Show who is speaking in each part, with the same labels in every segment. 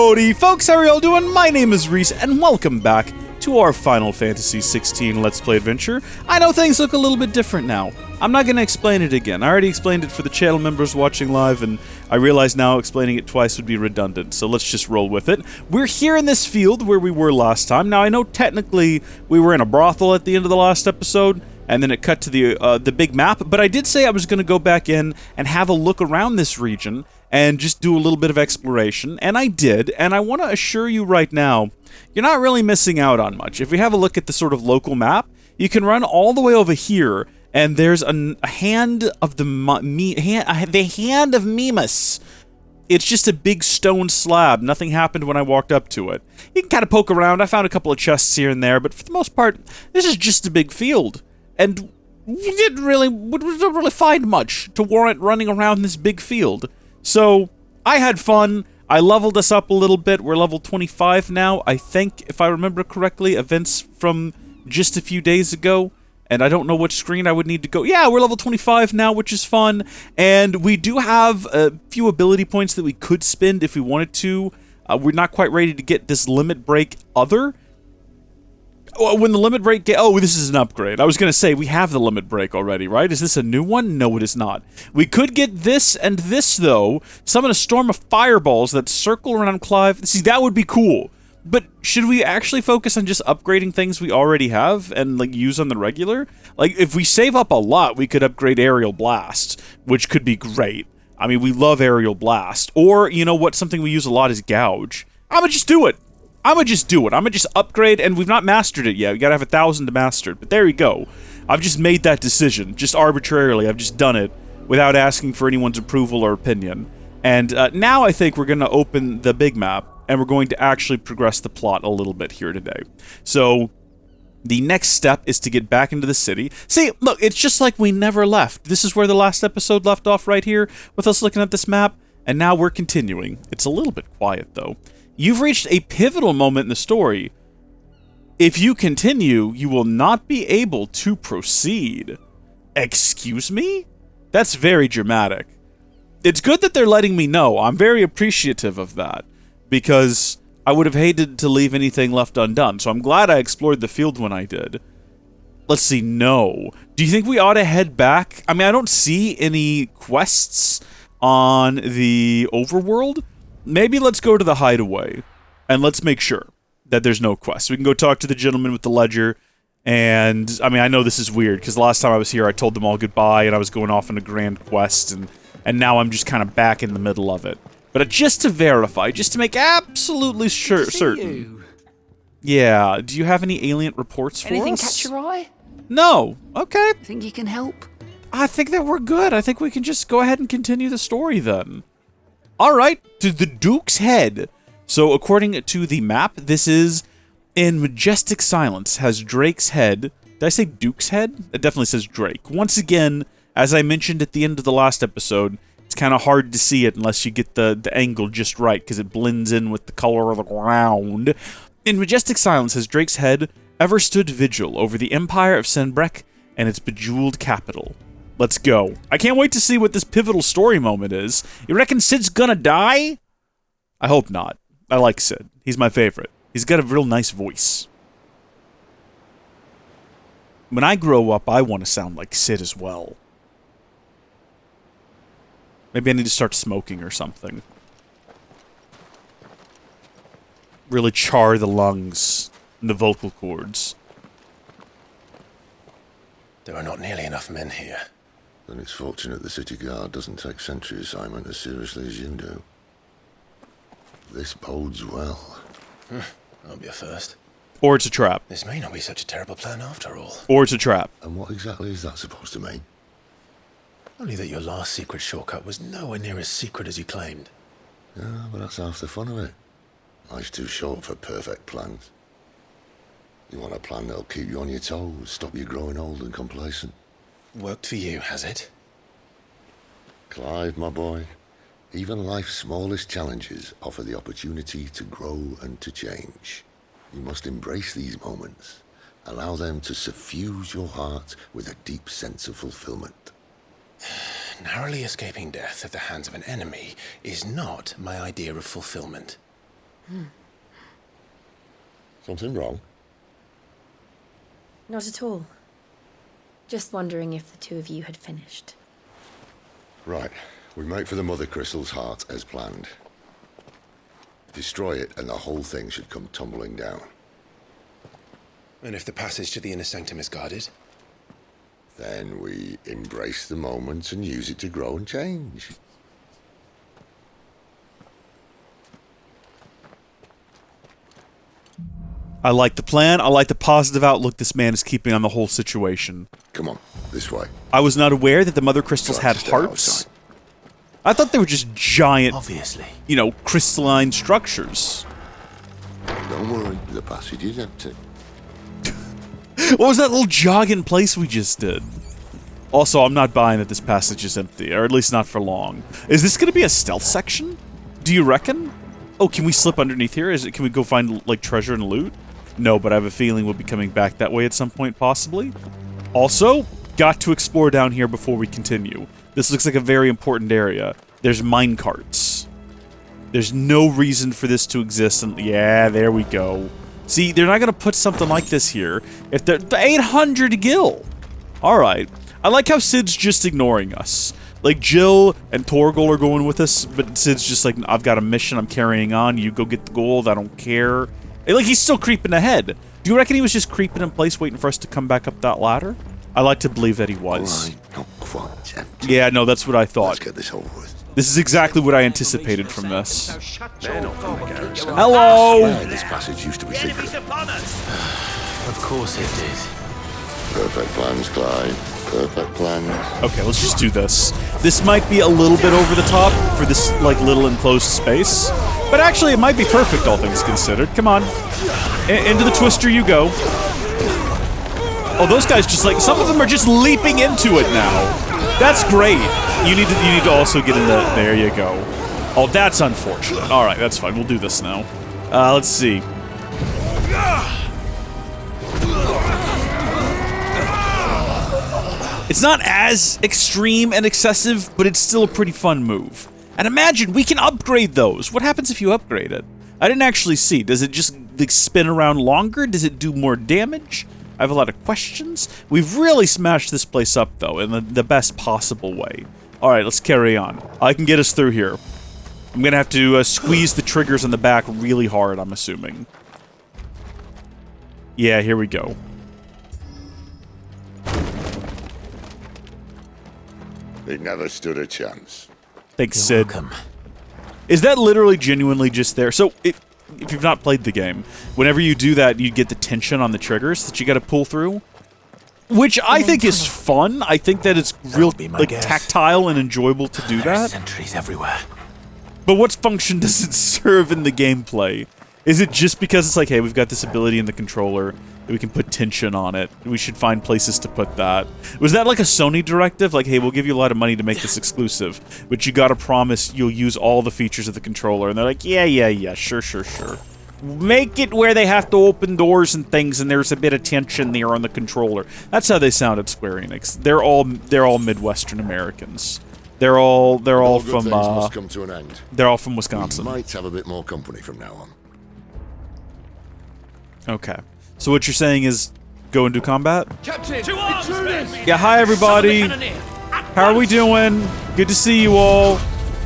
Speaker 1: Howdy folks, how are y'all doing? My name is Reese, and welcome back to our Final Fantasy XVI Let's Play adventure. I know things look a little bit different now. I'm not going to explain it again. I already explained it for the channel members watching live, and I realize now explaining it twice would be redundant, so let's just roll with it. We're here in this field where we were last time. Now, I know technically we were in a brothel at the end of the last episode, and then it cut to the big map, but I did say I was going to go back in and have a look around this region and just do a little bit of exploration, and I did, and I want to assure you right now, you're not really missing out on much. If we have a look at the sort of local map, you can run all the way over here, and there's a hand of the hand of Mimas. It's just a big stone slab. Nothing happened when I walked up to it. You can kind of poke around. I found a couple of chests here and there, but for the most part, this is just a big field. And we didn't really find much to warrant running around this big field. So, I had fun. I leveled us up a little bit. We're level 25 now, I think, if I remember correctly. Events from just a few days ago. And I don't know which screen I would need to go. Yeah, we're level 25 now, which is fun. And we do have a few ability points that we could spend if we wanted to. We're not quite ready to get this limit break other. When the limit break oh, this is an upgrade. I was going to say, we have the limit break already, right? Is this a new one? No, it is not. We could get this and this, though. Summon a storm of fireballs that circle around Clive. See, that would be cool. But should we actually focus on just upgrading things we already have and, like, use on the regular? Like, if we save up a lot, we could upgrade Aerial Blast, which could be great. I mean, we love Aerial Blast. Or, you know what, something we use a lot is Gouge. I'm gonna just do it. I'm gonna just upgrade, and we've not mastered it yet. We gotta have 1,000 to master it, but there you go. I've just made that decision, just arbitrarily. I've just done it without asking for anyone's approval or opinion. And now I think we're gonna open the big map, and we're going to actually progress the plot a little bit here today. So, the next step is to get back into the city. See, look, it's just like we never left. This is where the last episode left off, right here, with us looking at this map, and now we're continuing. It's a little bit quiet, though. You've reached a pivotal moment in the story. If you continue, you will not be able to proceed. Excuse me? That's very dramatic. It's good that they're letting me know. I'm very appreciative of that, because I would have hated to leave anything left undone, so I'm glad I explored the field when I did. Let's see, no. Do you think we ought to head back? I mean, I don't see any quests on the overworld. Maybe let's go to the hideaway, and let's make sure that there's no quest. We can go talk to the gentleman with the ledger, and, I mean, I know this is weird, because the last time I was here, I told them all goodbye, and I was going off on a grand quest, and now I'm just kind of back in the middle of it. But just to verify, just to make absolutely certain. Yeah, do you have any alien reports for us?
Speaker 2: Anything catch your eye?
Speaker 1: No. Okay.
Speaker 2: Think you can help?
Speaker 1: I think that we're good. I think we can just go ahead and continue the story then. Alright, to the Duke's Head. So, according to the map, this is in majestic silence, has Drake's head. Did I say Duke's Head? It definitely says Drake. Once again, as I mentioned at the end of the last episode, it's kind of hard to see it unless you get the angle just right, because it blends in with the color of the ground. In majestic silence, has Drake's head ever stood vigil over the empire of Senbrek and its bejeweled capital. Let's go. I can't wait to see what this pivotal story moment is. You reckon Cid's gonna die? I hope not. I like Cid. He's my favorite. He's got a real nice voice. When I grow up, I want to sound like Cid as well. Maybe I need to start smoking or something. Really char the lungs and the vocal cords.
Speaker 3: There are not nearly enough men here.
Speaker 4: Then it's fortunate the city guard doesn't take sentry assignment as seriously as you do. This bodes well.
Speaker 3: That'll be a first.
Speaker 1: Or it's a trap.
Speaker 3: This may not be such a terrible plan after all.
Speaker 1: Or it's a trap.
Speaker 4: And what exactly is that supposed to mean?
Speaker 3: Only that your last secret shortcut was nowhere near as secret as you claimed.
Speaker 4: Yeah, but that's half the fun of it. Life's too short for perfect plans. You want a plan that'll keep you on your toes, stop you growing old and complacent.
Speaker 3: Worked for you, has it?
Speaker 4: Clive, my boy, even life's smallest challenges offer the opportunity to grow and to change. You must embrace these moments. Allow them to suffuse your heart with a deep sense of fulfillment.
Speaker 3: Narrowly escaping death at the hands of an enemy is not my idea of fulfillment.
Speaker 4: Something wrong?
Speaker 2: Not at all. Just wondering if the two of you had finished.
Speaker 4: Right. We make for the Mothercrystals' heart as planned. Destroy it and the whole thing should come tumbling down.
Speaker 3: And if the passage to the inner sanctum is guarded?
Speaker 4: Then we embrace the moment and use it to grow and change.
Speaker 1: I like the plan. I like the positive outlook this man is keeping on the whole situation.
Speaker 4: Come on, this way.
Speaker 1: I was not aware that the Mothercrystals had hearts.
Speaker 4: Outside.
Speaker 1: I thought they were just giant,
Speaker 3: Obviously.
Speaker 1: you know, crystalline structures.
Speaker 4: Don't worry, the passage is empty.
Speaker 1: What was that little jog in place we just did? Also, I'm not buying that this passage is empty, or at least not for long. Is this going to be a stealth section? Do you reckon? Oh, can we slip underneath here? Can we go find, like, treasure and loot? No, but I have a feeling we'll be coming back that way at some point, possibly. Also, got to explore down here before we continue. This looks like a very important area. There's minecarts. There's no reason for this to exist, and yeah, there we go. See, they're not going to put something like this here if they're 800 gil. All right. I like how Sid's just ignoring us. Like, Jill and Torgal are going with us, but Sid's just like, I've got a mission, I'm carrying on, you go get the gold, I don't care. Like, he's still creeping ahead. Do you reckon he was just creeping in place waiting for us to come back up that ladder? I like to believe that he was.
Speaker 4: Right, not quite empty.
Speaker 1: Yeah, no, that's what I thought.
Speaker 4: Let's get this over with.
Speaker 1: This is exactly what I anticipated from this.
Speaker 4: Hello!
Speaker 1: Hello!
Speaker 4: This passage used to be secret.
Speaker 3: Of course it did.
Speaker 4: Perfect plans, Clive. Perfect plans.
Speaker 1: Okay, let's just do this. This might be a little bit over the top for this, like, little enclosed space. But actually, it might be perfect, all things considered. Come on. Into the twister you go. Oh, those guys just, like, some of them are just leaping into it now. That's great. You need to also get in the... There you go. Oh, that's unfortunate. All right, that's fine. We'll do this now. Let's see. It's not as extreme and excessive, but it's still a pretty fun move. And imagine, we can upgrade those. What happens if you upgrade it? I didn't actually see. Does it just, like, spin around longer? Does it do more damage? I have a lot of questions. We've really smashed this place up, though, in the best possible way. Alright, let's carry on. I can get us through here. I'm gonna have to squeeze the triggers on the back really hard, I'm assuming. Yeah, here we go.
Speaker 4: They never stood a chance.
Speaker 1: Thanks,
Speaker 3: You're
Speaker 1: Sid.
Speaker 3: welcome.
Speaker 1: Is that literally genuinely just there? So, if you've not played the game, whenever you do that, you get the tension on the triggers that you gotta pull through. Which I think is fun. I think that it's real, like, tactile and enjoyable to do that.
Speaker 3: Sentries everywhere.
Speaker 1: But what function does it serve in the gameplay? Is it just because it's like, hey, we've got this ability in the controller that we can put tension on it? We should find places to put that. Was that like a Sony directive? Like, hey, we'll give you a lot of money to make this exclusive, but you gotta promise you'll use all the features of the controller. And they're like, yeah, sure. Make it where they have to open doors and things, and there's a bit of tension there on the controller. That's how they sound at Square Enix. They're all Midwestern Americans. They're all
Speaker 4: Good
Speaker 1: from
Speaker 4: things must come to an end.
Speaker 1: they're all from
Speaker 4: We
Speaker 1: Wisconsin.
Speaker 4: might have a bit more company from now on.
Speaker 1: Okay. So what you're saying is go and do combat?
Speaker 5: Captain, intruders!
Speaker 1: Yeah, hi everybody. How are we doing? Good to see you all.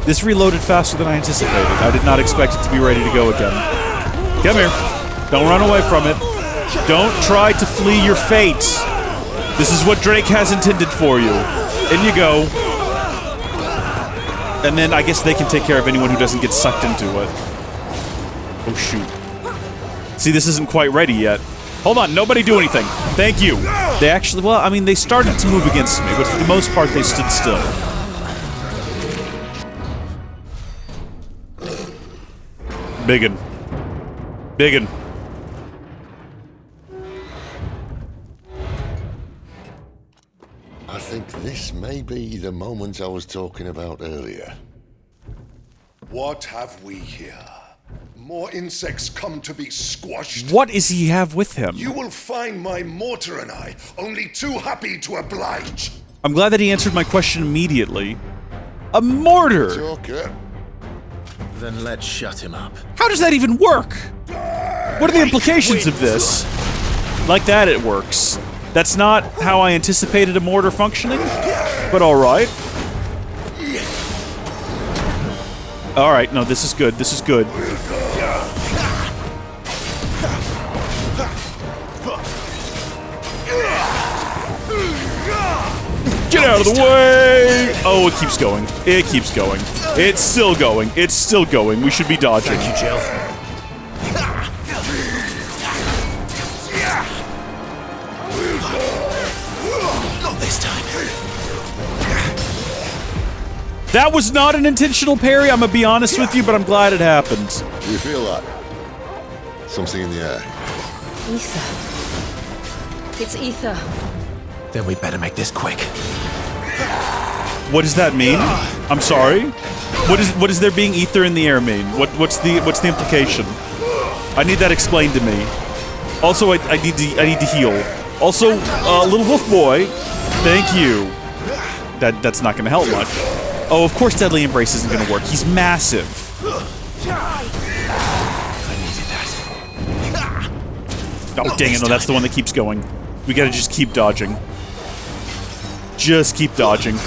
Speaker 1: This reloaded faster than I anticipated. I did not expect it to be ready to go again. Come here. Don't run away from it. Don't try to flee your fate. This is what Drake has intended for you. In you go. And then I guess they can take care of anyone who doesn't get sucked into it. Oh, shoot. See, this isn't quite ready yet. Hold on, nobody do anything. Thank you. They actually, well, I mean, they started to move against me, but for the most part, they stood still. Biggin.
Speaker 4: I think this may be the moment I was talking about earlier.
Speaker 6: What have we here? More insects come to be squashed.
Speaker 1: What does he have with him?
Speaker 6: You will find my mortar and I only too happy to oblige.
Speaker 1: I'm glad that he answered my question immediately. A mortar!
Speaker 4: Joker.
Speaker 3: Then let's shut him up.
Speaker 1: How does that even work? What are the implications of this? Like that, it works. That's not how I anticipated a mortar functioning, but alright. Alright, no, this is good. This is good. Get out of the way! Oh, it keeps going. It keeps going. It's still going. It's still going. We should be dodging.
Speaker 3: Thank you, Jill. Not this time.
Speaker 1: That was not an intentional parry, I'm gonna be honest with you, but I'm glad it happened.
Speaker 4: Do you feel that? Something in the air.
Speaker 2: Ether. It's ether.
Speaker 3: Then we better make this quick.
Speaker 1: What does that mean? I'm sorry? What does there being ether in the air mean? What's the implication? I need that explained to me. Also, I need to heal. Also, little wolf boy, thank you. That's not gonna help much. Oh, of course Deadly Embrace isn't gonna work. He's massive.
Speaker 3: I needed that.
Speaker 1: Oh, dang it, no, that's the one that keeps going. We gotta just keep dodging. Just keep dodging.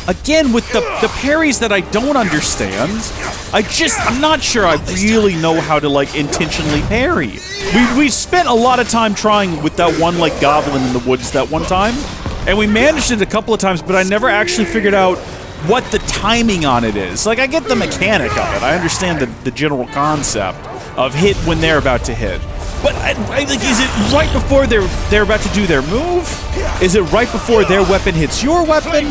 Speaker 1: Again, with the parries that I don't understand, I'm not sure I really know how to, like, intentionally parry. We spent a lot of time trying with that one, like, goblin in the woods that one time, and we managed it a couple of times, but I never actually figured out what the timing on it is. Like, I get the mechanic of it. I understand the general concept of hit when they're about to hit. But, like, is it right before they're about to do their move? Is it right before their weapon hits your weapon?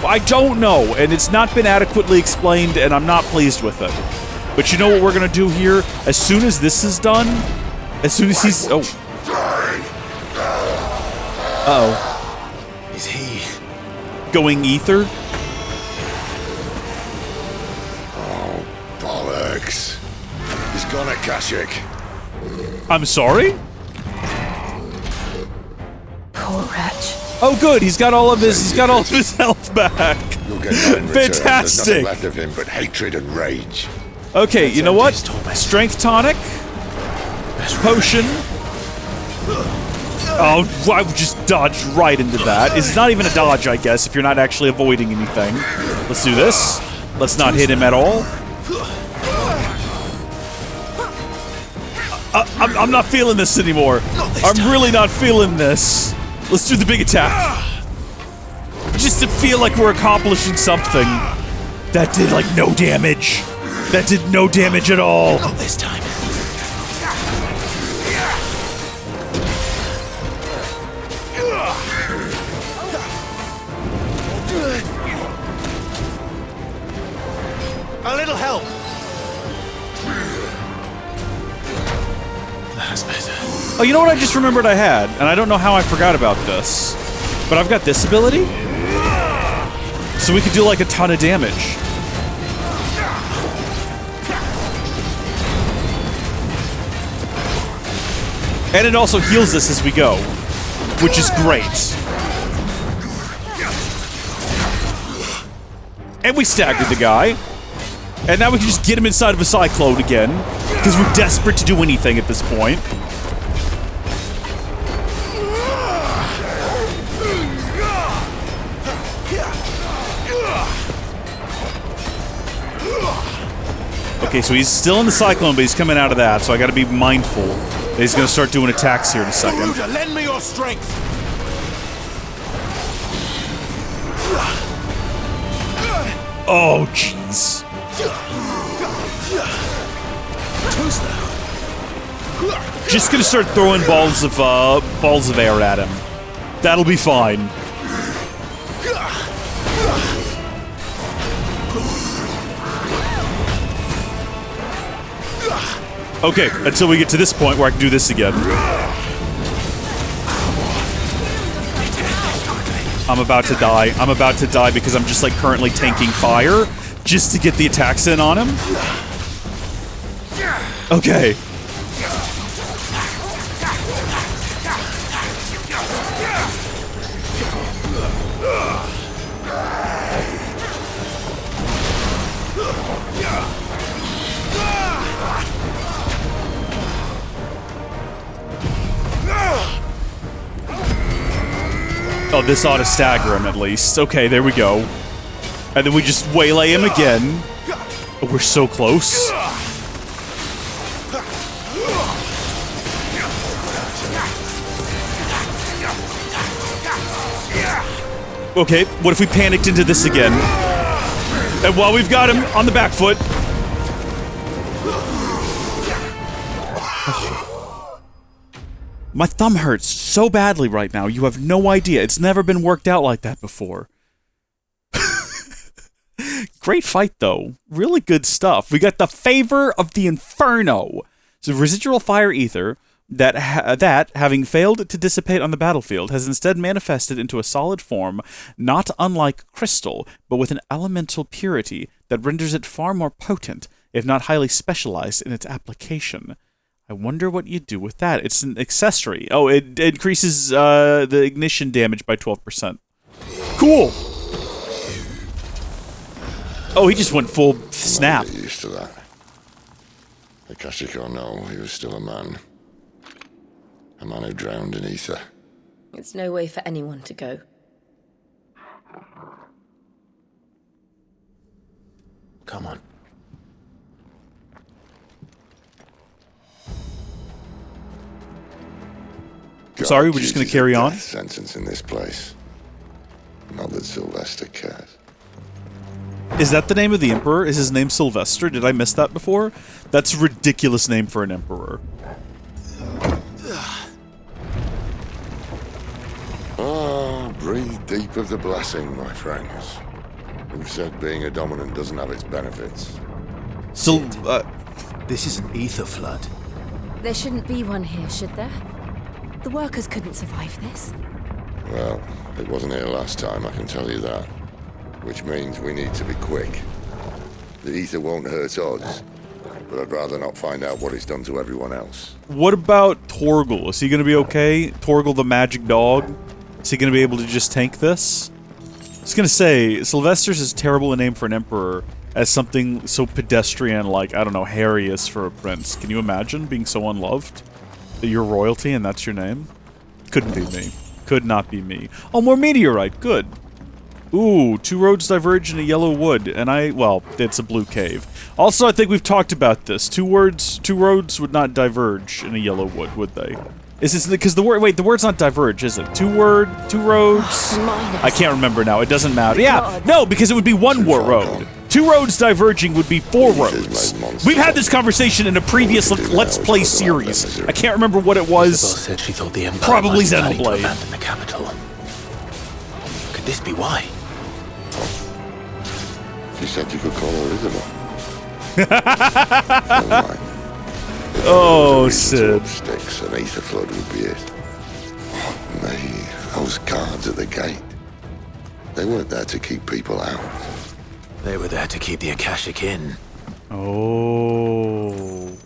Speaker 1: I don't know, and it's not been adequately explained, and I'm not pleased with it. But you know what we're gonna do here? As soon as this is done, as soon as he's... Oh. Uh-oh.
Speaker 3: Is he...
Speaker 1: going ether?
Speaker 4: Oh, bollocks. He's gone, Akashic.
Speaker 1: I'm sorry?
Speaker 2: Poor wretch.
Speaker 1: Oh, good. He's got all of his health back.
Speaker 4: You'll get that in return. There's
Speaker 1: Fantastic.
Speaker 4: nothing left of him but hatred and rage.
Speaker 1: Okay, you know what? Strength tonic. Potion. Oh, I just dodged right into that. It's not even a dodge, I guess, if you're not actually avoiding anything. Let's do this. Let's not hit him at all. I'm not feeling this anymore. I'm really not feeling this. Let's do the big attack. Just to feel like we're accomplishing something. That did, like, no damage. That did no damage at all.
Speaker 3: Not this time. A little help. That's better.
Speaker 1: Oh, you know what I just remembered I had? And I don't know how I forgot about this. But I've got this ability. So we could do, like, a ton of damage. And it also heals us as we go. Which is great. And we staggered the guy. And now we can just get him inside of a cyclone again. Because we're desperate to do anything at this point. Okay, so he's still in the cyclone, but he's coming out of that, so I gotta be mindful that he's gonna start doing attacks here in a second.
Speaker 3: Lend me your strength.
Speaker 1: Oh, jeez. Just gonna start throwing balls of air at him. That'll be fine. Okay, until we get to this point where I can do this again. I'm about to die. I'm about to die because I'm just, like, currently tanking fire just to get the attacks in on him. Okay. Oh, this ought to stagger him at least. Okay, there we go. And then we just waylay him again. Oh, we're so close. Okay, what if we panicked into this again? And while we've got him on the back foot... My thumb hurts so badly right now, you have no idea. It's never been worked out like that before. Great fight, though. Really good stuff. We got the Favor of the Inferno. So residual fire ether that, having failed to dissipate on the battlefield, has instead manifested into a solid form, not unlike crystal, but with an elemental purity that renders it far more potent, if not highly specialized in its application. I wonder what you do with that. It's an accessory. Oh, it increases the ignition damage by 12%. Cool! Oh, he just went full snap.
Speaker 4: Get used to that. Akashic or no, he was still a man. A man who drowned in ether.
Speaker 2: It's no way for anyone to go.
Speaker 3: Come on.
Speaker 1: Sorry, we're just going to carry on?
Speaker 4: Sentence in this place. Not that Sylvester cares.
Speaker 1: Is that the name of the Emperor? Is his name Sylvester? Did I miss that before? That's a ridiculous name for an Emperor.
Speaker 4: Ah, breathe deep of the blessing, my friends. Who said being a dominant doesn't have its benefits?
Speaker 3: This is an ether flood.
Speaker 2: There shouldn't be one here, should there? The workers couldn't survive this.
Speaker 4: Well, it wasn't here last time, I can tell you that. Which means we need to be quick. The ether won't hurt us, but I'd rather not find out what it's done to everyone else.
Speaker 1: What about Torgal? Is he going to be okay? Torgal the magic dog? Is he going to be able to just tank this? I was going to say, Sylvester's is terrible a name for an emperor as something so pedestrian like, I don't know, Harry is for a prince. Can you imagine being so unloved? That you're royalty and that's your name? Couldn't be me. Could not be me. Oh, more meteorite. Good. Ooh, 2 roads diverge in a yellow wood, and well, it's a blue cave. Also, I think we've talked about this. 2 roads would not diverge in a yellow wood, would they? Is this because the word's not diverge, is it? 2 roads? I can't remember now. It doesn't matter. Yeah, no, because it would be 1 road. 2 roads diverging would be 4 roads. We've had this conversation in a previous Let's Play series. I can't remember what it was.
Speaker 3: Isabel said she thought the Empire
Speaker 1: Probably
Speaker 3: might be planning to
Speaker 1: Xenoblade.
Speaker 3: abandon the capital. Could this be why?
Speaker 4: She said you could call her Isabel. Never mind.
Speaker 1: Oh, Sid.
Speaker 4: Sticks, an ether flood would be it. Those guards at the gate. They weren't there to keep people out.
Speaker 3: They were there to keep the Akashic in.
Speaker 1: Oh.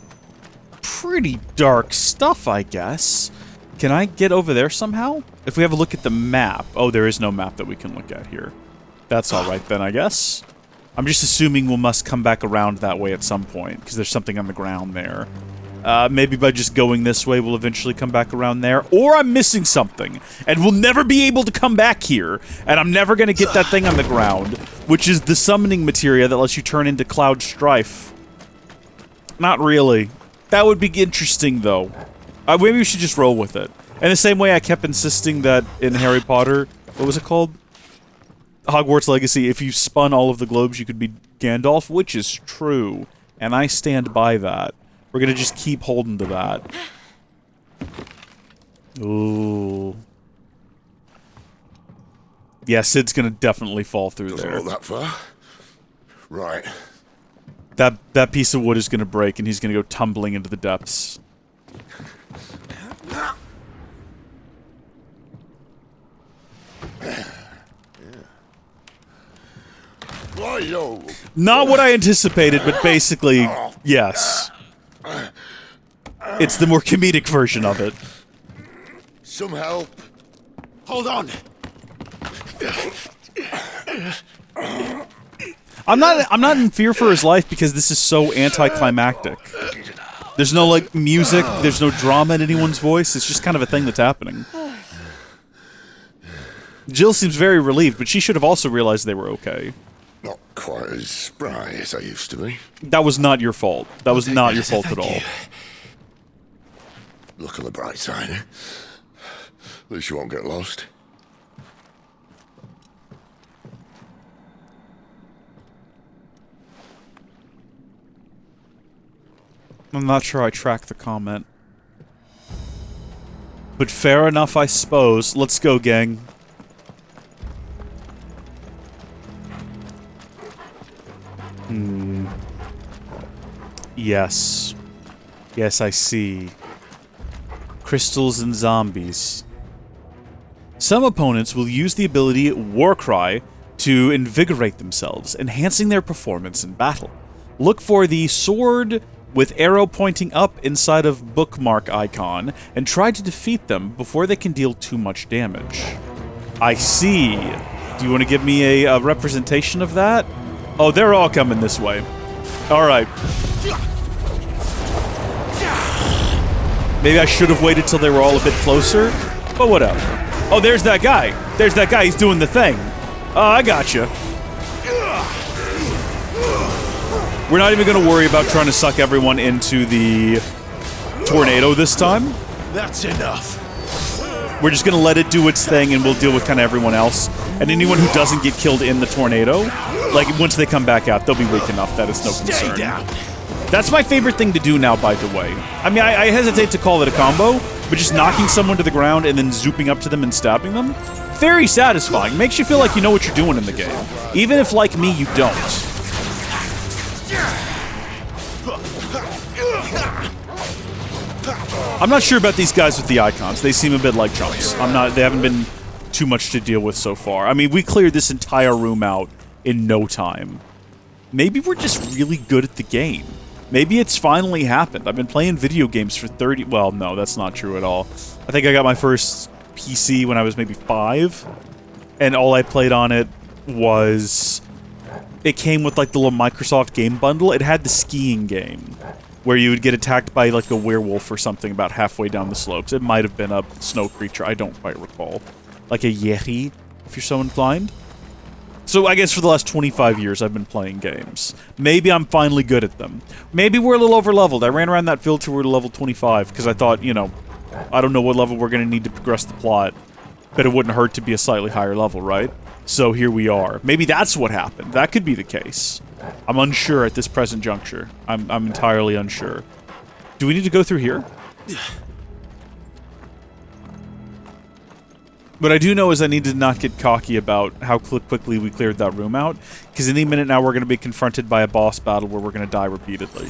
Speaker 1: Pretty dark stuff, I guess. Can I get over there somehow? If we have a look at the map. Oh, there is no map that we can look at here. That's alright then, I guess. I'm just assuming we must come back around that way at some point, because there's something on the ground there. Maybe by just going this way, we'll eventually come back around there. Or I'm missing something, and we'll never be able to come back here, and I'm never going to get that thing on the ground, which is the summoning materia that lets you turn into Cloud Strife. Not really. That would be interesting, though. Maybe we should just roll with it. In the same way I kept insisting that in Harry Potter, what was it called? Hogwarts Legacy, if you spun all of the globes, you could be Gandalf, which is true. And I stand by that. We're gonna just keep holding to that. Ooh. Yeah, Sid's gonna definitely fall through
Speaker 4: Doesn't
Speaker 1: there.
Speaker 4: look that far. Right.
Speaker 1: That piece of wood is gonna break, and he's gonna go tumbling into the depths. Not what I anticipated, but basically, yes. It's the more comedic version of it.
Speaker 4: Some help.
Speaker 3: Hold on!
Speaker 1: I'm not in fear for his life because this is so anticlimactic. There's no, like, music, there's no drama in anyone's voice, it's just kind of a thing that's happening. Jill seems very relieved, but she should have also realized they were okay.
Speaker 4: Not quite as spry as I used to be.
Speaker 1: That was not your fault. That was not your fault at all.
Speaker 4: Look on the bright side, eh? At least you won't get lost.
Speaker 1: I'm not sure I tracked the comment. But fair enough, I suppose. Let's go, gang. Yes. Yes, I see. Crystals and zombies. Some opponents will use the ability Warcry to invigorate themselves, enhancing their performance in battle. Look for the sword with arrow pointing up inside of bookmark icon, and try to defeat them before they can deal too much damage. I see. Do you want to give me a representation of that? Oh, they're all coming this way. Alright. Maybe I should have waited till they were all a bit closer, but whatever. Oh, there's that guy. There's that guy. He's doing the thing. Oh, I gotcha. We're not even going to worry about trying to suck everyone into the tornado this time.
Speaker 3: That's enough.
Speaker 1: We're just going to let it do its thing, and we'll deal with kind of everyone else. And anyone who doesn't get killed in the tornado, like, once they come back out, they'll be weak enough that it's no concern.
Speaker 3: Stay down.
Speaker 1: That's my favorite thing to do now, by the way. I mean, I hesitate to call it a combo, but just knocking someone to the ground and then zooping up to them and stabbing them, very satisfying. Makes you feel like you know what you're doing in the game. Even if, like me, you don't. I'm not sure about these guys with the icons. They seem a bit like chumps. They haven't been too much to deal with so far. I mean, we cleared this entire room out in no time. Maybe we're just really good at the game. Maybe it's finally happened. I've been playing video games for 30... Well, no, that's not true at all. I think I got my first PC when I was maybe 5. And all I played on it was... It came with, like, the little Microsoft game bundle. It had the skiing game, where you would get attacked by, like, a werewolf or something about halfway down the slopes. It might have been a snow creature. I don't quite recall. Like a yeti, if you're so inclined. So I guess for the last 25 years, I've been playing games. Maybe I'm finally good at them. Maybe we're a little over-leveled. I ran around that field till we were level 25, because I thought, you know, I don't know what level we're going to need to progress the plot, but it wouldn't hurt to be a slightly higher level, right? So here we are. Maybe that's what happened. That could be the case. I'm unsure at this present juncture. I'm entirely unsure. Do we need to go through here? What I do know is I need to not get cocky about how quickly we cleared that room out, because any minute now we're going to be confronted by a boss battle where we're going to die repeatedly.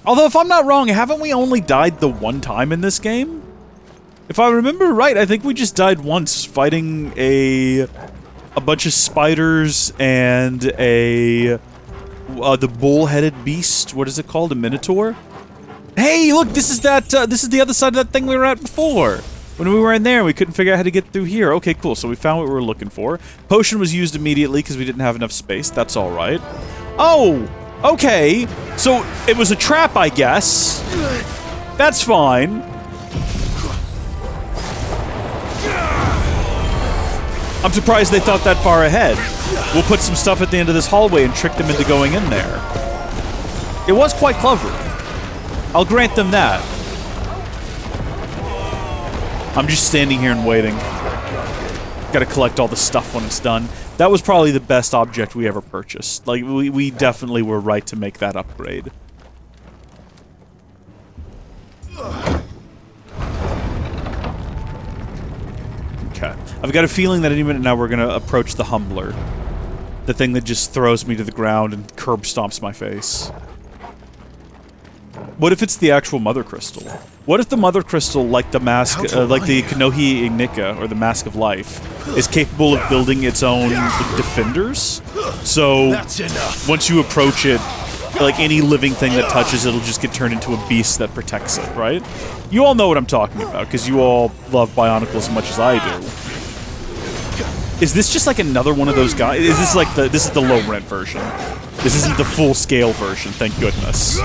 Speaker 1: Although, if I'm not wrong, haven't we only died the one time in this game? If I remember right, I think we just died once fighting a bunch of spiders and the bull-headed beast. What is it called? A minotaur? Hey, look, this is the other side of that thing we were at before. When we were in there, we couldn't figure out how to get through here. Okay, cool. So we found what we were looking for. Potion was used immediately because we didn't have enough space. That's all right. Oh, okay. So it was a trap, I guess. That's fine. I'm surprised they thought that far ahead. We'll put some stuff at the end of this hallway and trick them into going in there. It was quite clever. I'll grant them that. I'm just standing here and waiting. Gotta collect all the stuff when it's done. That was probably the best object we ever purchased. Like, we definitely were right to make that upgrade. Okay. I've got a feeling that any minute now we're gonna approach the Humbler. The thing that just throws me to the ground and curb stomps my face. What if it's the actual Mother Crystal? What if the Mother Crystal, like the mask, like the Kanohi Ignika, or the Mask of Life, is capable of building its own defenders? So, once you approach it, like any living thing that touches it'll just get turned into a beast that protects it, right? You all know what I'm talking about, because you all love Bionicle as much as I do. Is this just like another one of those guys? Is this like this is the low-rent version? This isn't the full-scale version, thank goodness.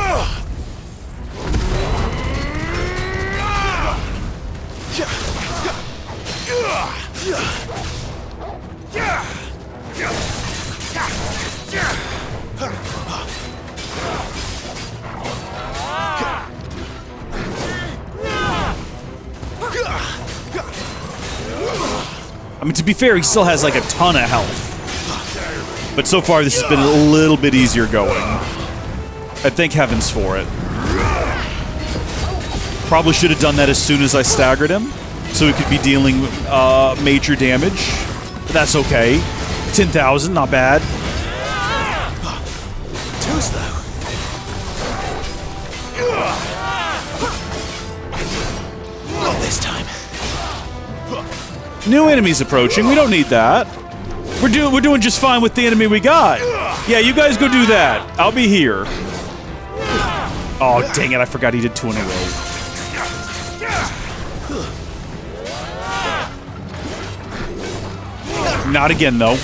Speaker 1: I mean, to be fair, he still has like a ton of health. But so far, this has been a little bit easier going. I thank heavens for it. Probably should have done that as soon as I staggered him, so he could be dealing major damage. But that's okay. 10,000, not bad.
Speaker 3: Too slow. Not this time.
Speaker 1: New enemies approaching. We don't need that. We're doing just fine with the enemy we got. Yeah, you guys go do that. I'll be here. Oh, dang it. I forgot he did 2 in a row. Not again, though.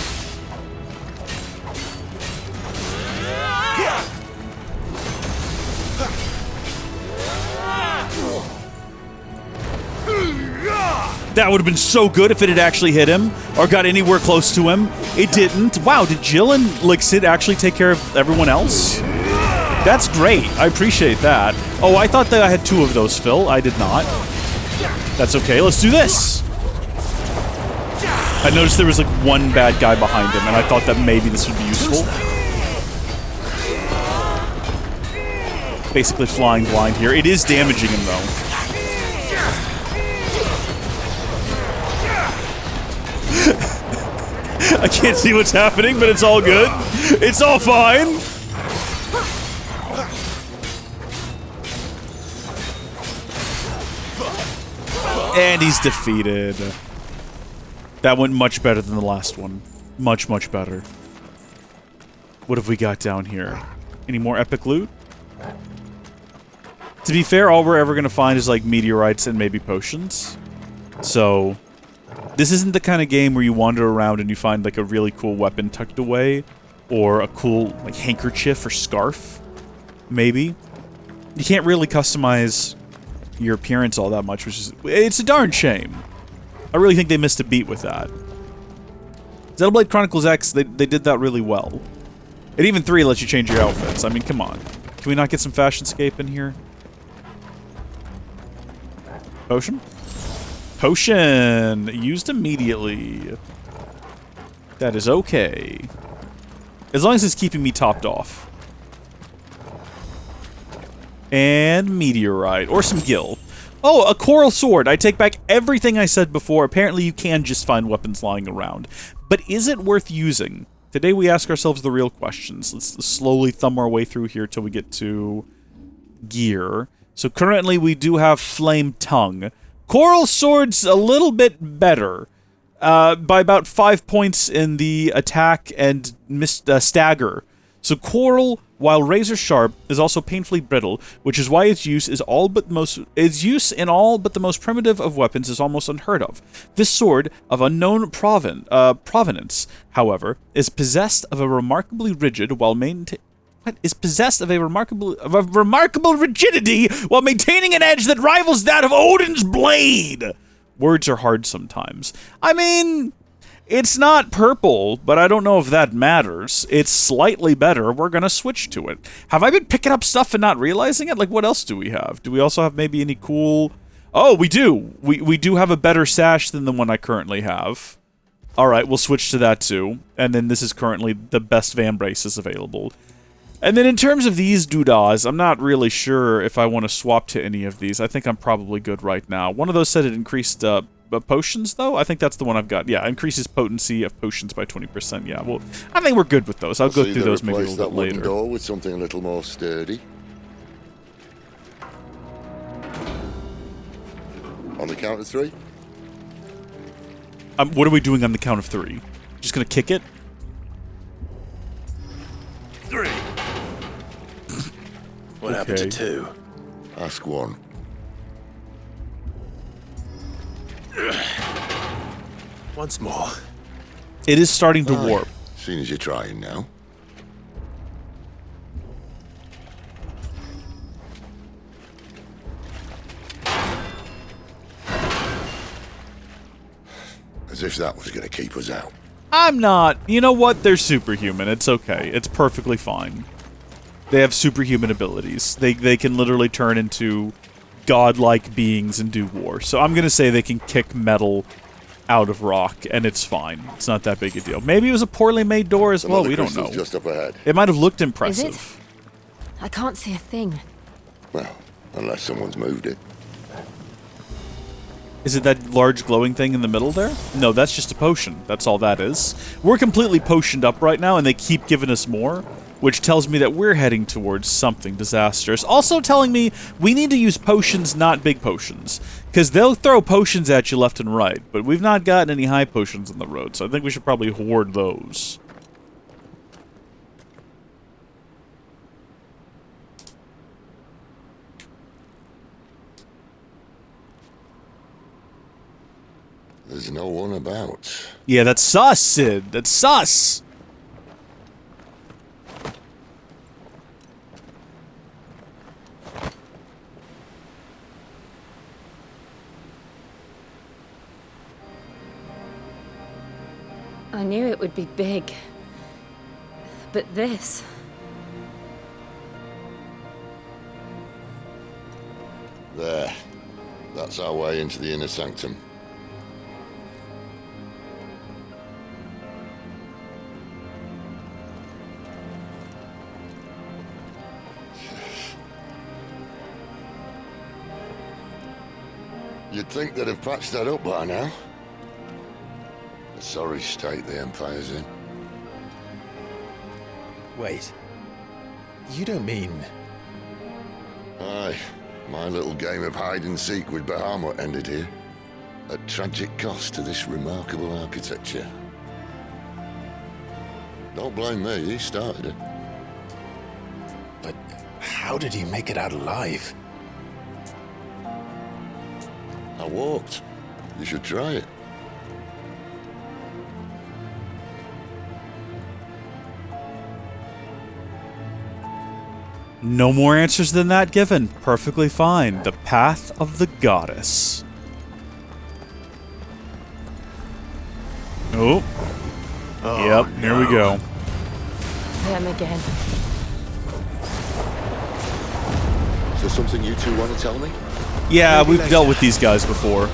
Speaker 1: That would have been so good if it had actually hit him or got anywhere close to him. It didn't. Wow, did Jill and like Sid actually take care of everyone else? That's great. I appreciate that. Oh, I thought that I had 2 of those, Phil. I did not. That's okay. Let's do this. I noticed there was like 1 bad guy behind him, and I thought that maybe this would be useful. Basically flying blind here. It is damaging him, though. I can't see what's happening, but it's all good. It's all fine. And he's defeated. That went much better than the last one. Much, much better. What have we got down here? Any more epic loot? To be fair, all we're ever going to find is like meteorites and maybe potions. So this isn't the kind of game where you wander around and you find like a really cool weapon tucked away, or a cool like handkerchief or scarf. Maybe. You can't really customize your appearance all that much, which is, it's a darn shame. I really think they missed a beat with that. Xenoblade Chronicles X, they did that really well. And even 3 lets you change your outfits. I mean, come on. Can we not get some Fashionscape in here? Potion? Potion! Used immediately. That is okay. As long as it's keeping me topped off. And meteorite. Or some gil. Oh, a coral sword. I take back everything I said before. Apparently you can just find weapons lying around. But is it worth using? Today we ask ourselves the real questions. Let's slowly thumb our way through here till we get to gear. So currently we do have Flame Tongue. Coral Sword's a little bit better. By about 5 points in the attack and stagger. So Coral, while razor sharp, is also painfully brittle, which is why its use in all but the most primitive of weapons is almost unheard of. This sword, of unknown provenance, however, is possessed of a remarkably rigid while maintaining remarkable rigidity while maintaining an edge that rivals that of Odin's blade. Words are hard sometimes. I mean, it's not purple, but I don't know if that matters. It's slightly better. We're gonna switch to it. Have I been picking up stuff and not realizing it? Like, what else do we have? Do we also have maybe any cool... Oh, we do. We do have a better sash than the one I currently have. Alright, we'll switch to that too. And then this is currently the best van braces available. And then in terms of these doodahs, I'm not really sure if I want to swap to any of these. I think I'm probably good right now. One of those said it increased potions, though. I think that's the one I've got. Yeah, increases potency of potions by 20%. Yeah, well, I think we're good with those. I'll go through those maybe a little bit later.
Speaker 4: Door with something a little more sturdy. On the count of 3?
Speaker 1: What are we doing on the count of 3? Just gonna kick it?
Speaker 3: 3. What happened to 2?
Speaker 4: Ask 1.
Speaker 3: Once more.
Speaker 1: It is starting to warp.
Speaker 4: Seeing as you're trying now. As if that was going to keep us out.
Speaker 1: I'm not. You know what? They're superhuman. It's okay. It's perfectly fine. They have superhuman abilities. They can literally turn into godlike beings and do war. So I'm going to say they can kick metal out of rock, and it's fine. It's not that big a deal. Maybe it was a poorly made door as well. We don't know.
Speaker 4: Just up ahead.
Speaker 1: It might have looked impressive.
Speaker 2: Is it? I can't see a thing.
Speaker 4: Well, unless someone's moved it.
Speaker 1: Is it that large glowing thing in the middle there? No, that's just a potion. That's all that is. We're completely potioned up right now, and they keep giving us more, which tells me that we're heading towards something disastrous. Also telling me we need to use potions, not big potions, because they'll throw potions at you left and right, but we've not gotten any high potions on the road, so I think we should probably hoard those.
Speaker 4: There's no one about.
Speaker 1: Yeah, that's sus, Sid. That's sus.
Speaker 2: I knew it would be big. But this...
Speaker 4: There. That's our way into the inner sanctum. You'd think they'd have patched that up by now. A sorry state the Empire's in.
Speaker 3: Wait. You don't mean...
Speaker 4: Aye. My little game of hide-and-seek with Bahamut ended here. At tragic cost to this remarkable architecture. Don't blame me, he started it.
Speaker 3: But how did you make it out alive?
Speaker 4: I walked. You should try it.
Speaker 1: No more answers than that given. Perfectly fine. The path of the goddess. Oh. Yep,
Speaker 3: no.
Speaker 1: Here we go.
Speaker 2: Them again.
Speaker 4: Is there something you two want to tell me?
Speaker 1: Yeah,
Speaker 3: Maybe
Speaker 1: we've
Speaker 3: later.
Speaker 1: dealt with these guys before.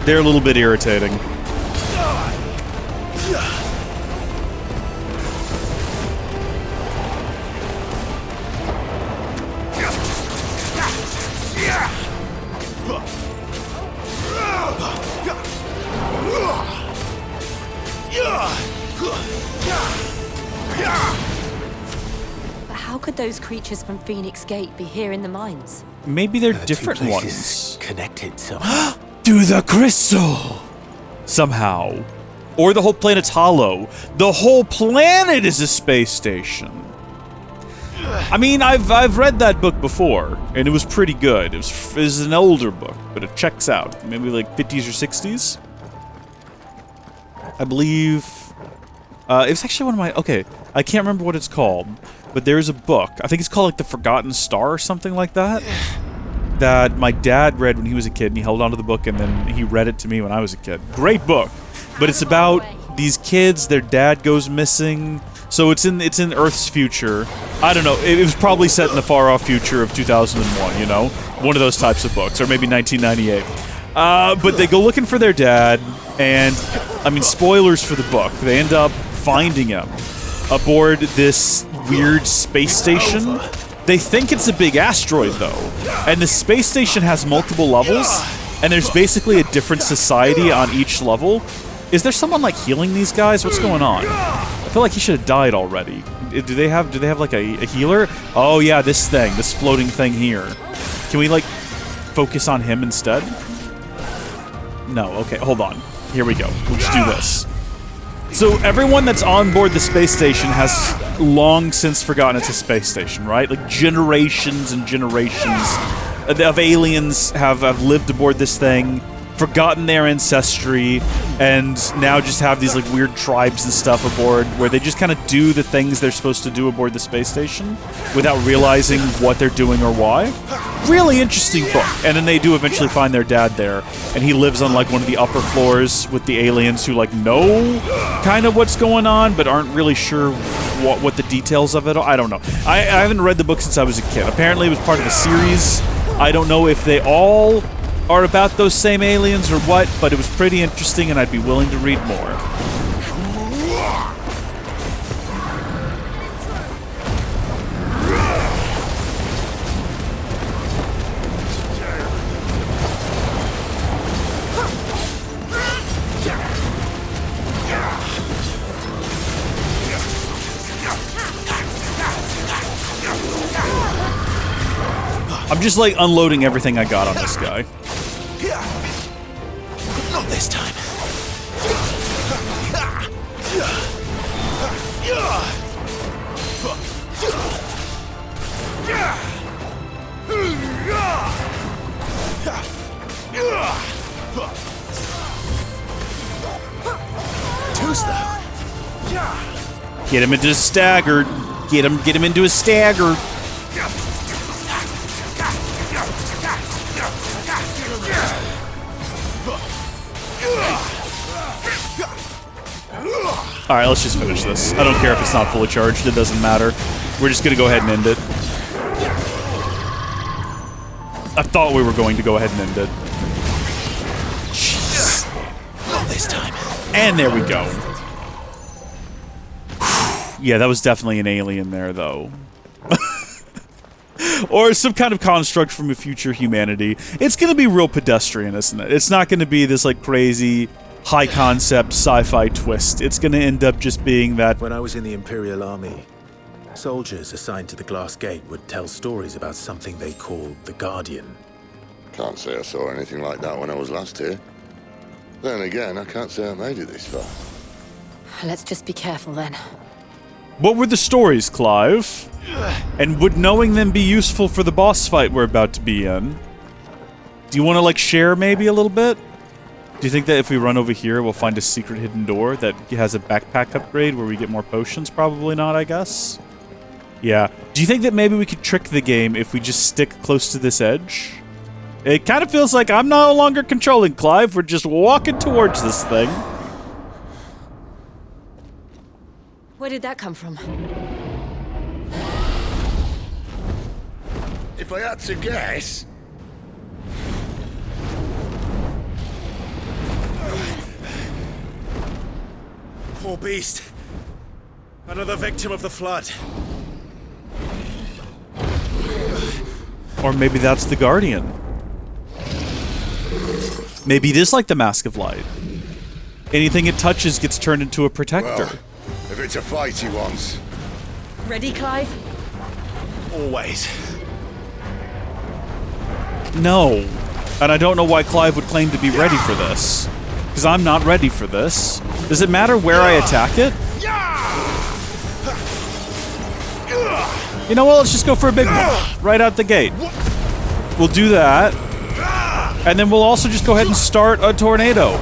Speaker 1: They're a little bit irritating.
Speaker 2: But how could those creatures from Phoenix Gate be here in the mines?
Speaker 1: Maybe they're
Speaker 3: The two
Speaker 1: different
Speaker 3: places
Speaker 1: ones.
Speaker 3: connected somehow.
Speaker 1: To the crystal! Somehow. Or the whole planet's hollow. The whole planet is a space station. I mean, I've read that book before, and it was pretty good. It was an older book, but it checks out. Maybe like 50s or 60s? I believe... it was actually one of my... Okay, I can't remember what it's called, but there's a book. I think it's called like The Forgotten Star or something like that. That my dad read when he was a kid, and he held onto the book, and then he read it to me when I was a kid. Great book. But it's about these kids, their dad goes missing... So it's in Earth's future. I don't know. It was probably set in the far-off future of 2001, you know? One of those types of books, or maybe 1998. But they go looking for their dad, and, I mean, spoilers for the book. They end up finding him aboard this weird space station. They think it's a big asteroid, though. And the space station has multiple levels, and there's basically a different society on each level. Is there someone, like, healing these guys? What's going on? I feel like he should have died already. Do they have like, a healer? Oh, yeah, this floating thing here. Can we, like, focus on him instead? No, okay, hold on. Here we go. We'll just do this. So everyone that's on board the space station has long since forgotten it's a space station, right? Like, generations and generations of aliens have lived aboard this thing. forgotten their ancestry and now just have these like weird tribes and stuff aboard where they just kind of do the things they're supposed to do aboard the space station without realizing what they're doing or why. Really interesting book. And then they do eventually find their dad there, and he lives on like one of the upper floors with the aliens who like know kind of what's going on but aren't really sure what the details of it are. I don't know. I haven't read the book since I was a kid. Apparently it was part of a series. I don't know if they all are about those same aliens or what, but it was pretty interesting and I'd be willing to read more. I'm just like unloading everything I got on this guy.
Speaker 3: Not this time. Too slow.
Speaker 1: Get him into a staggered. Get him into a staggered. Alright, let's just finish this. I don't care if it's not fully charged, it doesn't matter. We're just gonna go ahead and end it. I thought we were going to go ahead and end it. Jeez.
Speaker 3: Not this time.
Speaker 1: And there we go. Yeah, that was definitely an alien there, though. Or some kind of construct from a future humanity. It's gonna be real pedestrian, isn't it? It's not gonna be this, like, crazy, high-concept sci-fi twist. It's gonna end up just being that...
Speaker 3: When I was in the Imperial Army, soldiers assigned to the Glass Gate would tell stories about something they called the Guardian.
Speaker 4: Can't say I saw anything like that when I was last here. Then again, I can't say I made it this far.
Speaker 2: Let's just be careful then.
Speaker 1: What were the stories, Clive? And would knowing them be useful for the boss fight we're about to be in? Do you want to, like, share maybe a little bit? Do you think that if we run over here, we'll find a secret hidden door that has a backpack upgrade where we get more potions? Probably not, I guess. Yeah. Do you think that maybe we could trick the game if we just stick close to this edge? It kind of feels like I'm no longer controlling Clive. We're just walking towards this thing.
Speaker 2: Where did that come from?
Speaker 4: If I had to guess...
Speaker 3: Poor beast. Another victim of the flood.
Speaker 1: Or maybe that's the Guardian. Maybe it is like the Mask of Light. Anything it touches gets turned into a protector.
Speaker 4: Well, if it's a fight he wants...
Speaker 2: Ready, Clive?
Speaker 3: Always.
Speaker 1: No. And I don't know why Clive would claim to be ready for this. Because I'm not ready for this. Does it matter where I attack it? You know what? Let's just go for a big one. Right out the gate. We'll do that. And then we'll also just go ahead and start a tornado.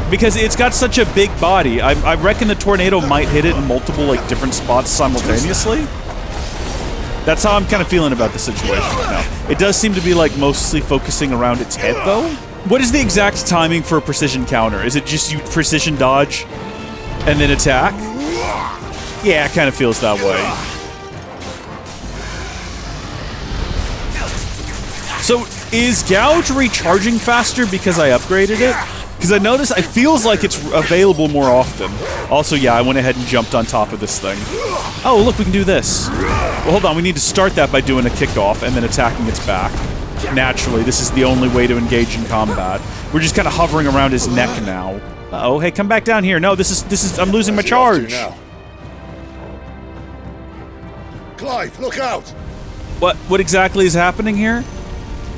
Speaker 1: Because it's got such a big body, I reckon the tornado might hit it in multiple, like, different spots simultaneously. That's how I'm kind of feeling about the situation right now. It does seem to be, like, mostly focusing around its head, though. What is the exact timing for a precision counter? Is it just you precision dodge and then attack? Yeah, it kind of feels that way. So, is Gouge recharging faster because I upgraded it? Because I noticed it feels like it's available more often. Also, yeah, I went ahead and jumped on top of this thing. Oh, look, we can do this. Well, hold on, we need to start that by doing a kickoff and then attacking its back. Naturally, this is the only way to engage in combat. We're just kind of hovering around his neck now. Uh-oh, hey, come back down here. No, this is, I'm losing my charge.
Speaker 4: Clive, look out!
Speaker 1: What exactly is happening here?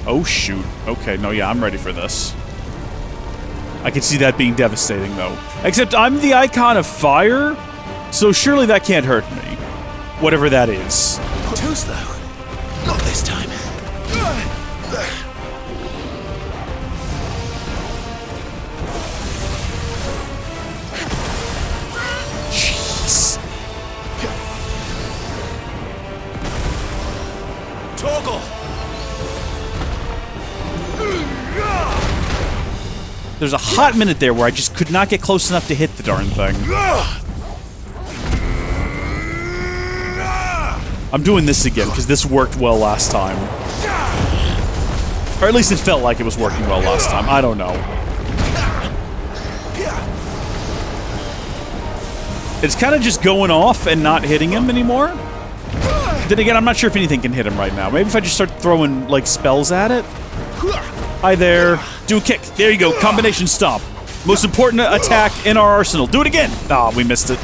Speaker 1: Oh, shoot. Okay, no, yeah, I'm ready for this. I can see that being devastating, though. Except I'm the icon of fire, so surely that can't hurt me. Whatever that is.
Speaker 3: Too slow. Not this time.
Speaker 1: There's a hot minute there where I just could not get close enough to hit the darn thing. I'm doing this again, because this worked well last time. Or at least it felt like it was working well last time. I don't know. It's kind of just going off and not hitting him anymore. Then again, I'm not sure if anything can hit him right now. Maybe if I just start throwing, like, spells at it? Hi there. Do a kick. There you go. Combination stomp. Most important attack in our arsenal. Do it again. Ah, we missed it.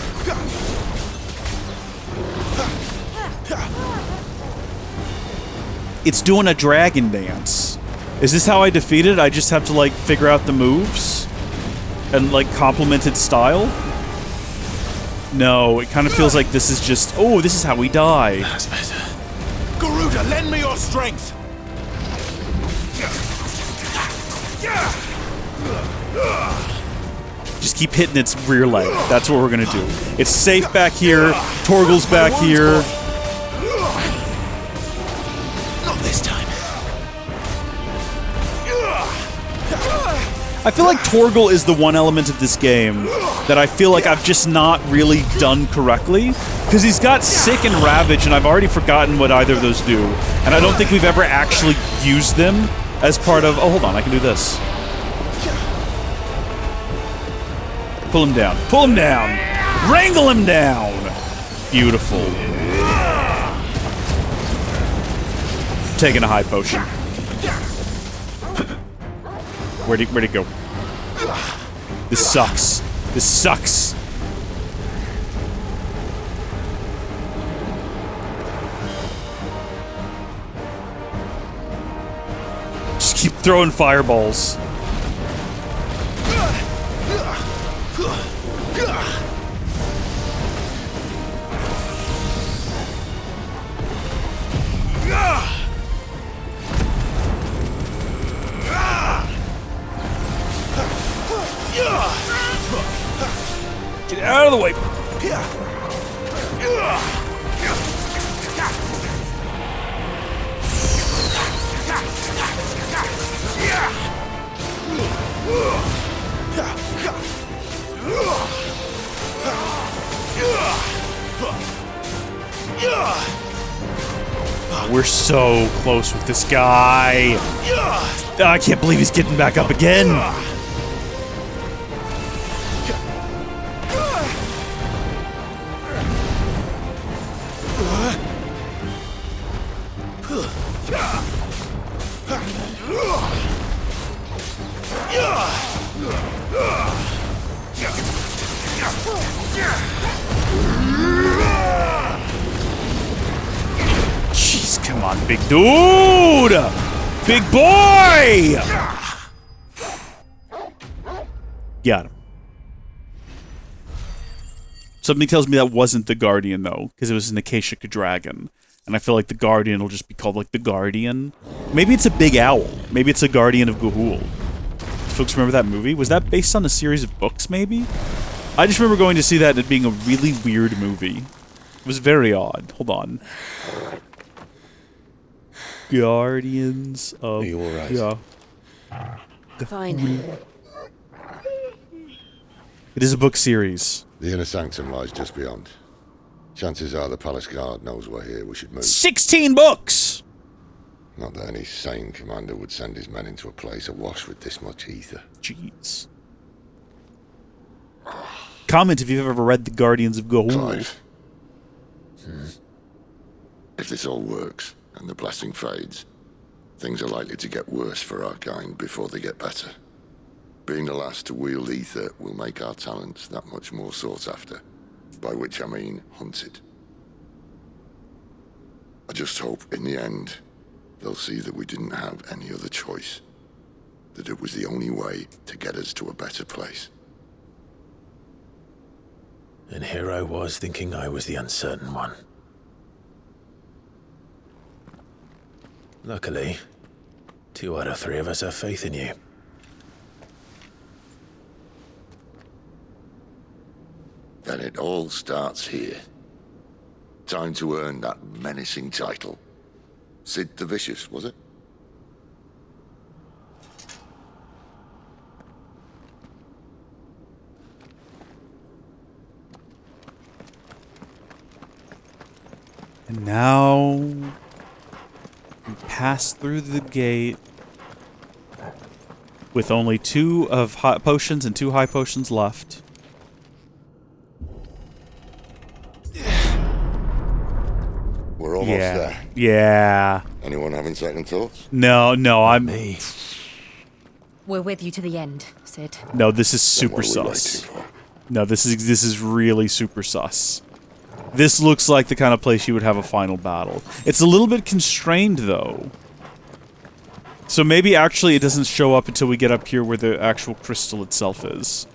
Speaker 1: It's doing a dragon dance. Is this how I defeat it? I just have to, like, figure out the moves? And, like, complement its style? No, it kind of feels like this is just... Oh, this is how we die.
Speaker 3: That's better. Garuda, lend me your strength!
Speaker 1: Just keep hitting its rear leg. That's what we're gonna do. It's safe back here. Torgal's back here.
Speaker 3: Not this time.
Speaker 1: I feel like Torgal is the one element of this game that I feel like I've just not really done correctly. Because he's got Sick and Ravage, and I've already forgotten what either of those do. And I don't think we've ever actually used them as part of... Oh, hold on, I can do this. Pull him down. Pull him down! Wrangle him down! Beautiful. Taking a high potion. Where'd he go? This sucks. This sucks. Just keep throwing fireballs. Get out of the way. We're so close with this guy. I can't believe he's getting back up again. Jeez, come on, big dude! Big boy! Got him. Something tells me that wasn't the Guardian, though, because it was an Acacia dragon. And I feel like the Guardian will just be called, like, the Guardian. Maybe it's a big owl. Maybe it's a Guardian of Ga'Hoole. Folks remember that movie? Was that based on a series of books, maybe? I just remember going to see that and it being a really weird movie. It was very odd. Hold on. Guardians of...
Speaker 3: Are you alright?
Speaker 1: Yeah.
Speaker 2: Fine.
Speaker 1: It is a book series.
Speaker 4: The inner sanctum lies just beyond. Chances are the palace guard knows we're here. We should move.
Speaker 1: 16 books!
Speaker 4: Not that any sane commander would send his men into a place awash with this much ether.
Speaker 1: Jeez. Comment if you've ever read The Guardians of Ga'Hoole.
Speaker 4: Clive. If this all works, and the blessing fades, things are likely to get worse for our kind before they get better. Being the last to wield ether will make our talents that much more sought after, by which I mean hunted. I just hope, in the end, they'll see that we didn't have any other choice, that it was the only way to get us to a better place.
Speaker 3: And here I was thinking I was the uncertain one. Luckily, 2 out of 3 of us have faith in you.
Speaker 4: Then it all starts here. Time to earn that menacing title. Sid the Vicious, was it?
Speaker 1: And now we pass through the gate with only 2 of hot potions and 2 high potions left.
Speaker 4: We're almost there.
Speaker 1: Yeah.
Speaker 4: Anyone having second thoughts?
Speaker 1: No, I'm...
Speaker 3: Me.
Speaker 2: We're with you to the end, Sid.
Speaker 1: No, this is
Speaker 4: Then
Speaker 1: super
Speaker 4: what are we
Speaker 1: sus.
Speaker 4: waiting for?
Speaker 1: No, this is really super sus. This looks like the kind of place you would have a final battle. It's a little bit constrained, though. So maybe actually it doesn't show up until we get up here where the actual crystal itself is.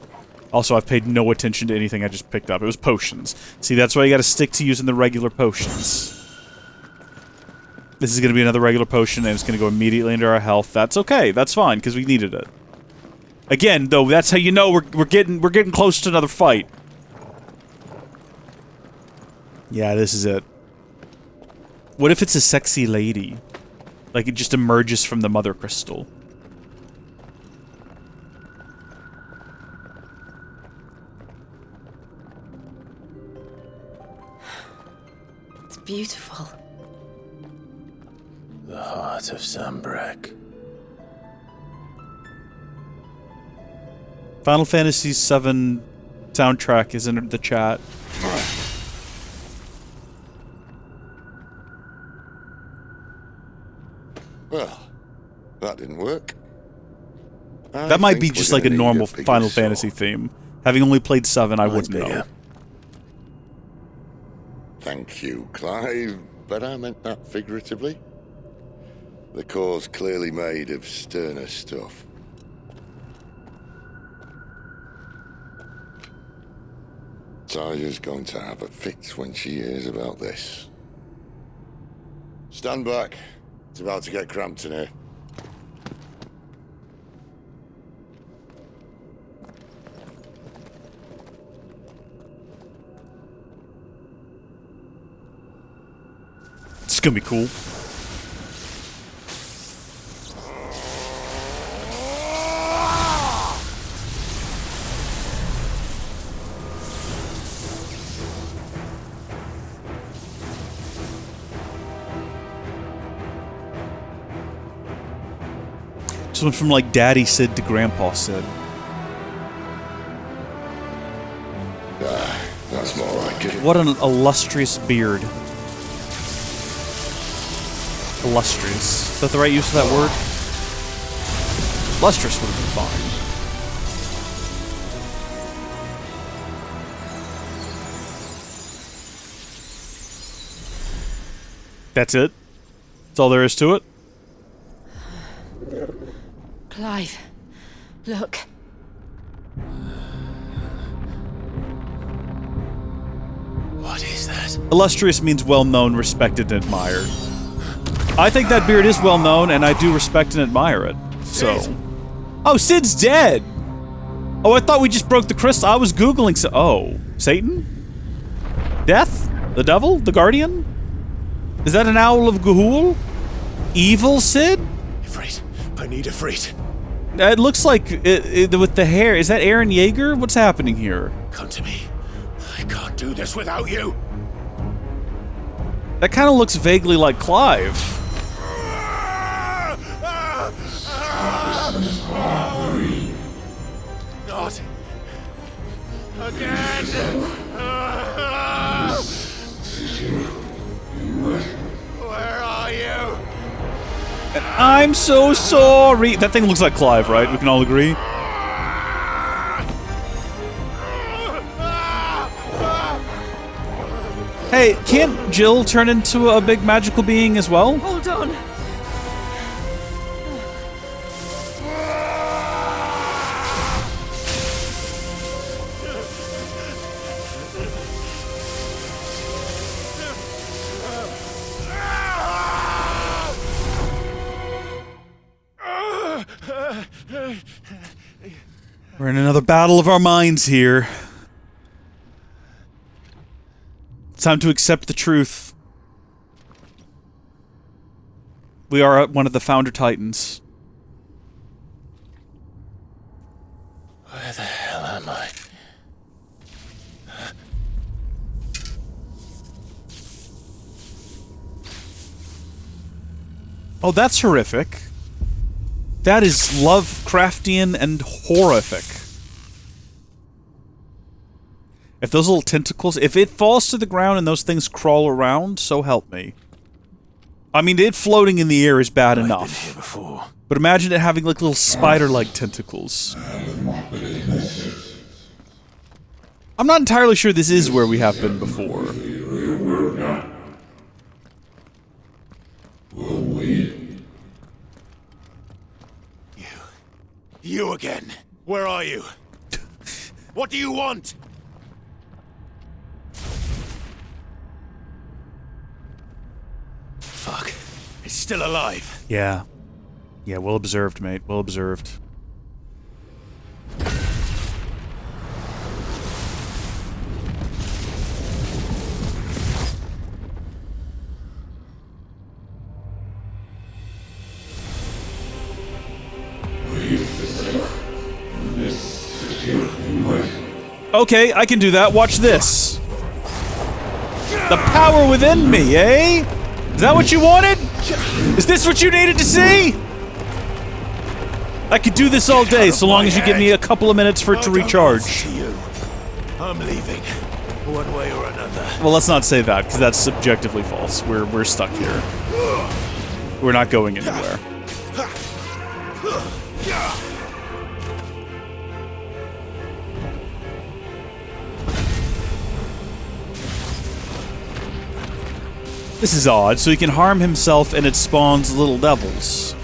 Speaker 1: Also, I've paid no attention to anything I just picked up. It was potions. See, that's why you gotta stick to using the regular potions. This is gonna be another regular potion, and it's gonna go immediately into our health. That's okay. That's fine, because we needed it. Again, though, that's how you know we're getting close to another fight. Yeah, this is it. What if it's a sexy lady? Like, it just emerges from the Mother Crystal.
Speaker 2: It's beautiful.
Speaker 3: The heart of Sambrek.
Speaker 1: Final Fantasy VII soundtrack is in the chat.
Speaker 4: Well, that didn't work.
Speaker 1: That might be just like a normal Final Fantasy theme. Having only played 7, I wouldn't know.
Speaker 4: Thank you, Clive, but I meant that figuratively. The core's clearly made of sterner stuff. Tarja's going to have a fit when she hears about this. Stand back. It's about to get cramped in here.
Speaker 1: It's gonna be cool. Just went from like Daddy Sid to Grandpa Sid.
Speaker 4: That's more like it.
Speaker 1: What an illustrious beard. Illustrious. Is that the right use of that word? Lustrous would have been fine. That's it? That's all there is to it?
Speaker 2: Clive, look.
Speaker 3: What is that?
Speaker 1: Illustrious means well-known, respected, and admired. I think that beard is well-known, and I do respect and admire it. So... Oh, Sid's dead! Oh, I thought we just broke the crystal. I was Googling oh. Satan? Death? The devil? The guardian? Is that an owl of Gahul? Evil Sid?
Speaker 3: Ifrit. I need Ifrit.
Speaker 1: It looks like it with the hair. Is that Aaron Yeager? What's happening here?
Speaker 3: Come to me. I can't do this without you.
Speaker 1: That kind of looks vaguely like Clive.
Speaker 3: Not again. Where are you?
Speaker 1: And I'm so sorry. That thing looks like Clive, right? We can all agree. Hey, can't Jill turn into a big magical being as well?
Speaker 2: Hold on.
Speaker 1: We're in another battle of our minds here. It's time to accept the truth. We are one of the Founder Titans.
Speaker 3: Where the hell am I?
Speaker 1: Oh, that's horrific. That is Lovecraftian and horrific. If those little tentacles... If it falls to the ground and those things crawl around, so help me. I mean, it floating in the air is bad enough.
Speaker 3: I've been here before.
Speaker 1: But imagine it having, like, little spider-like tentacles. I'm not entirely sure this is where we have been before.
Speaker 3: You again. Where are you? What do you want? Fuck. It's still alive.
Speaker 1: Yeah. Yeah, well observed, mate. Well observed. Okay, I can do that. Watch this. The power within me, eh? Is that what you wanted? Is this what you needed to see? I could do this all day, so long as you give me a couple of minutes for it to recharge.
Speaker 3: I'm leaving, one way or another.
Speaker 1: Well, let's not say that, because that's subjectively false. We're stuck here. We're not going anywhere. This is odd. So he can harm himself and it spawns little devils.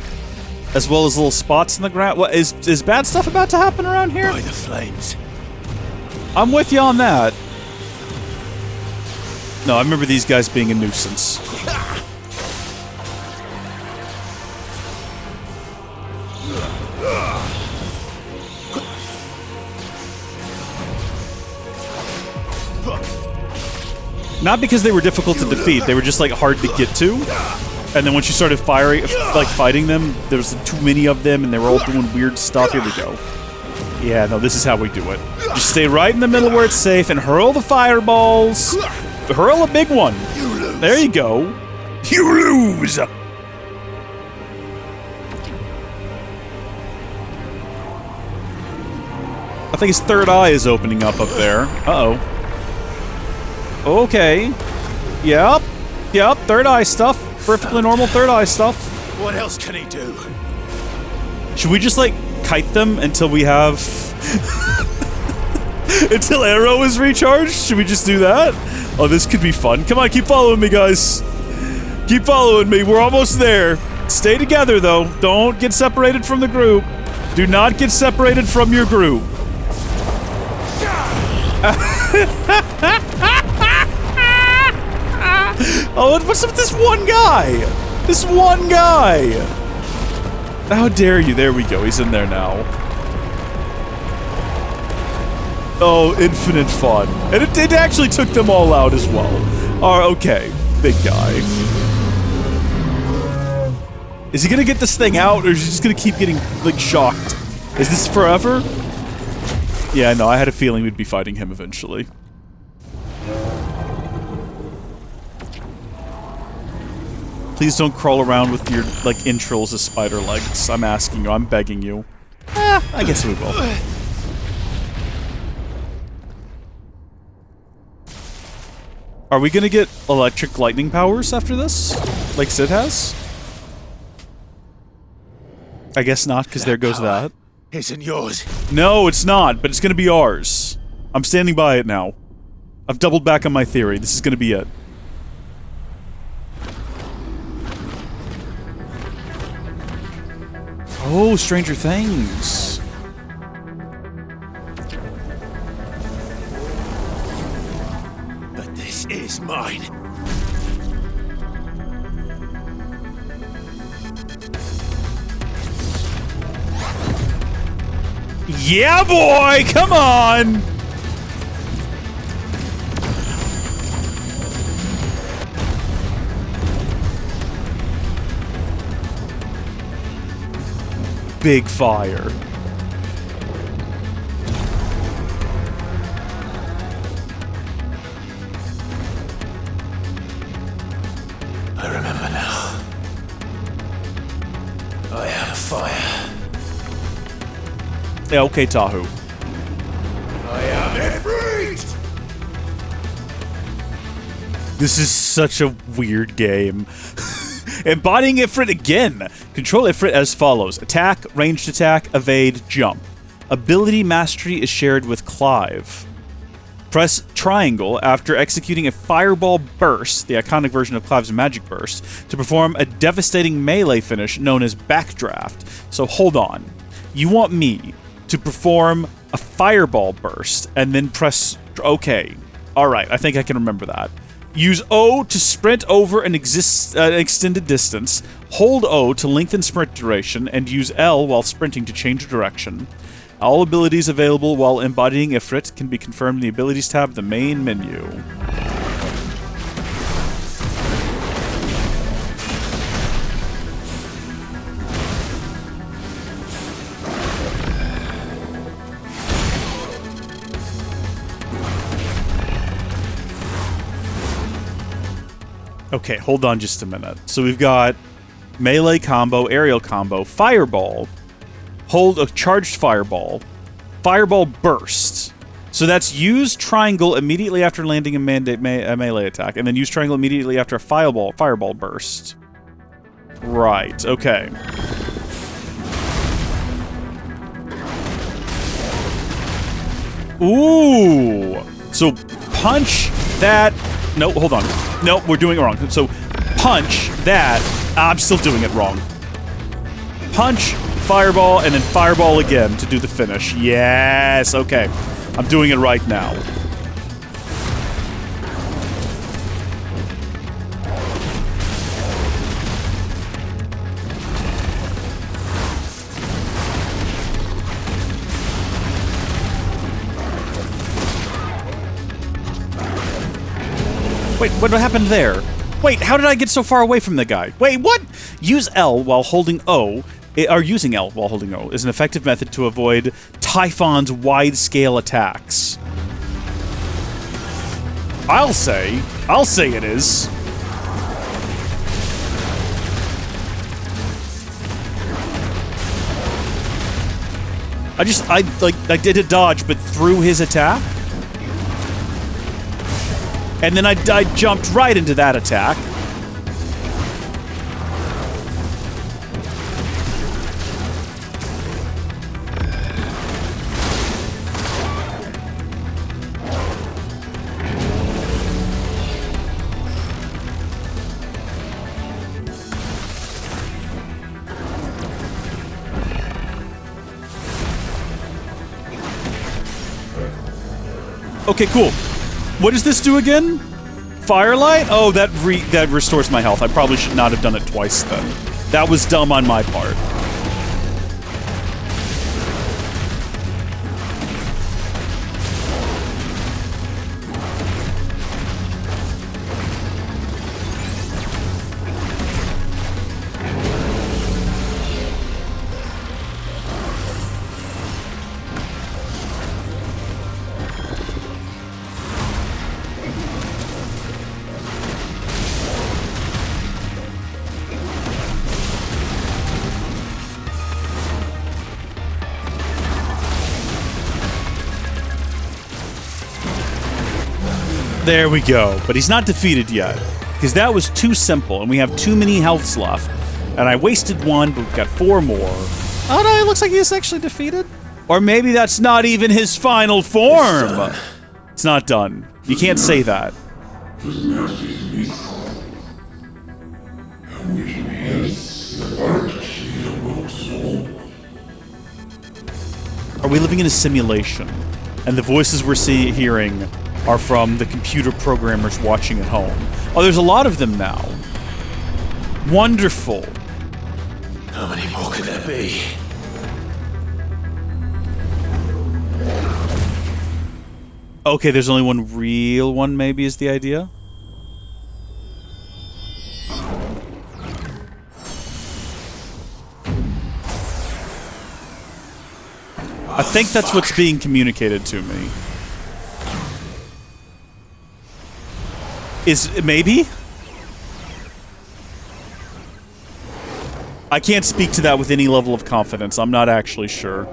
Speaker 1: As well as little spots in the ground. What, is bad stuff about to happen around here?
Speaker 3: By the flames.
Speaker 1: I'm with you on that. No, I remember these guys being a nuisance. Not because they were difficult to defeat, they were just like hard to get to. And then once you started fighting them, there was too many of them and they were all doing weird stuff. Here we go. Yeah, no, this is how we do it. Just stay right in the middle where it's safe and hurl the fireballs. Hurl a big one. There you go. You lose! I think his third eye is opening up there. Uh-oh. Okay. Yep. Yep, third eye stuff. Perfectly normal third eye stuff.
Speaker 3: What else can he do?
Speaker 1: Should we just, like, kite them until we have... until Arrow is recharged? Should we just do that? Oh, this could be fun. Come on, keep following me, guys. Keep following me. We're almost there. Stay together, though. Don't get separated from the group. Do not get separated from your group. Oh, what's up with this one guy? This one guy! How dare you? There we go. He's in there now. Oh, infinite fun. And it actually took them all out as well. Oh, okay. Big guy. Is he gonna get this thing out, or is he just gonna keep getting, like, shocked? Is this forever? Yeah, no, I had a feeling we'd be fighting him eventually. Please don't crawl around with your, like, entrails as spider legs. I'm asking you. I'm begging you. I guess we will. Are we gonna get electric lightning powers after this? Like Sid has? I guess not, because there goes that.
Speaker 3: Isn't yours.
Speaker 1: No, it's not, but it's gonna be ours. I'm standing by it now. I've doubled back on my theory. This is gonna be it. Oh, Stranger Things.
Speaker 3: But this is mine.
Speaker 1: Yeah, boy! Come on! Big fire.
Speaker 3: I remember now.
Speaker 1: Yeah, okay, Tahu.
Speaker 6: I am Ifrit!
Speaker 1: This is such a weird game. Embodying Ifrit again. Control Ifrit as follows. Attack, ranged attack, evade, jump. Ability mastery is shared with Clive. Press triangle after executing a fireball burst, the iconic version of Clive's magic burst, to perform a devastating melee finish known as backdraft. So hold on. You want me to perform a fireball burst and then press... Okay. Alright, I think I can remember that. Use O to sprint over an extended distance. Hold O to lengthen sprint duration, and use L while sprinting to change direction. All abilities available while embodying Ifrit can be confirmed in the Abilities tab of the main menu. Okay, hold on just a minute. So we've got melee combo, aerial combo, fireball, hold a charged fireball, fireball burst. So that's use triangle immediately after landing a melee attack, and then use triangle immediately after a fireball burst. Right, okay. Ooh! So punch that... No, hold on. No, we're doing it wrong. So punch that... I'm still doing it wrong. Punch... Fireball, and then fireball again to do the finish. Yes, okay. I'm doing it right now. Wait, what happened there? Wait, how did I get so far away from the guy? Wait, what? Use L while holding O... Or using L while holding O is an effective method to avoid Typhon's wide-scale attacks. I'll say it is. I did a dodge, but through his attack? And then I jumped right into that attack. Okay, cool. What does this do again? Firelight? Oh, that restores my health. I probably should not have done it twice then. That was dumb on my part. There we go. But he's not defeated yet, because that was too simple, and we have too many healths left. And I wasted one, but we've got 4 more. Oh no, it looks like he's actually defeated. Or maybe that's not even his final form. It's not done. You can't say that. Are we living in a simulation? And the voices we're hearing are from the computer programmers watching at home. Oh, there's a lot of them now. Wonderful.
Speaker 3: How many more could there be?
Speaker 1: Okay, there's only one real one, maybe, is the idea? I think that's what's being communicated to me. Maybe? I can't speak to that with any level of confidence. I'm not actually sure.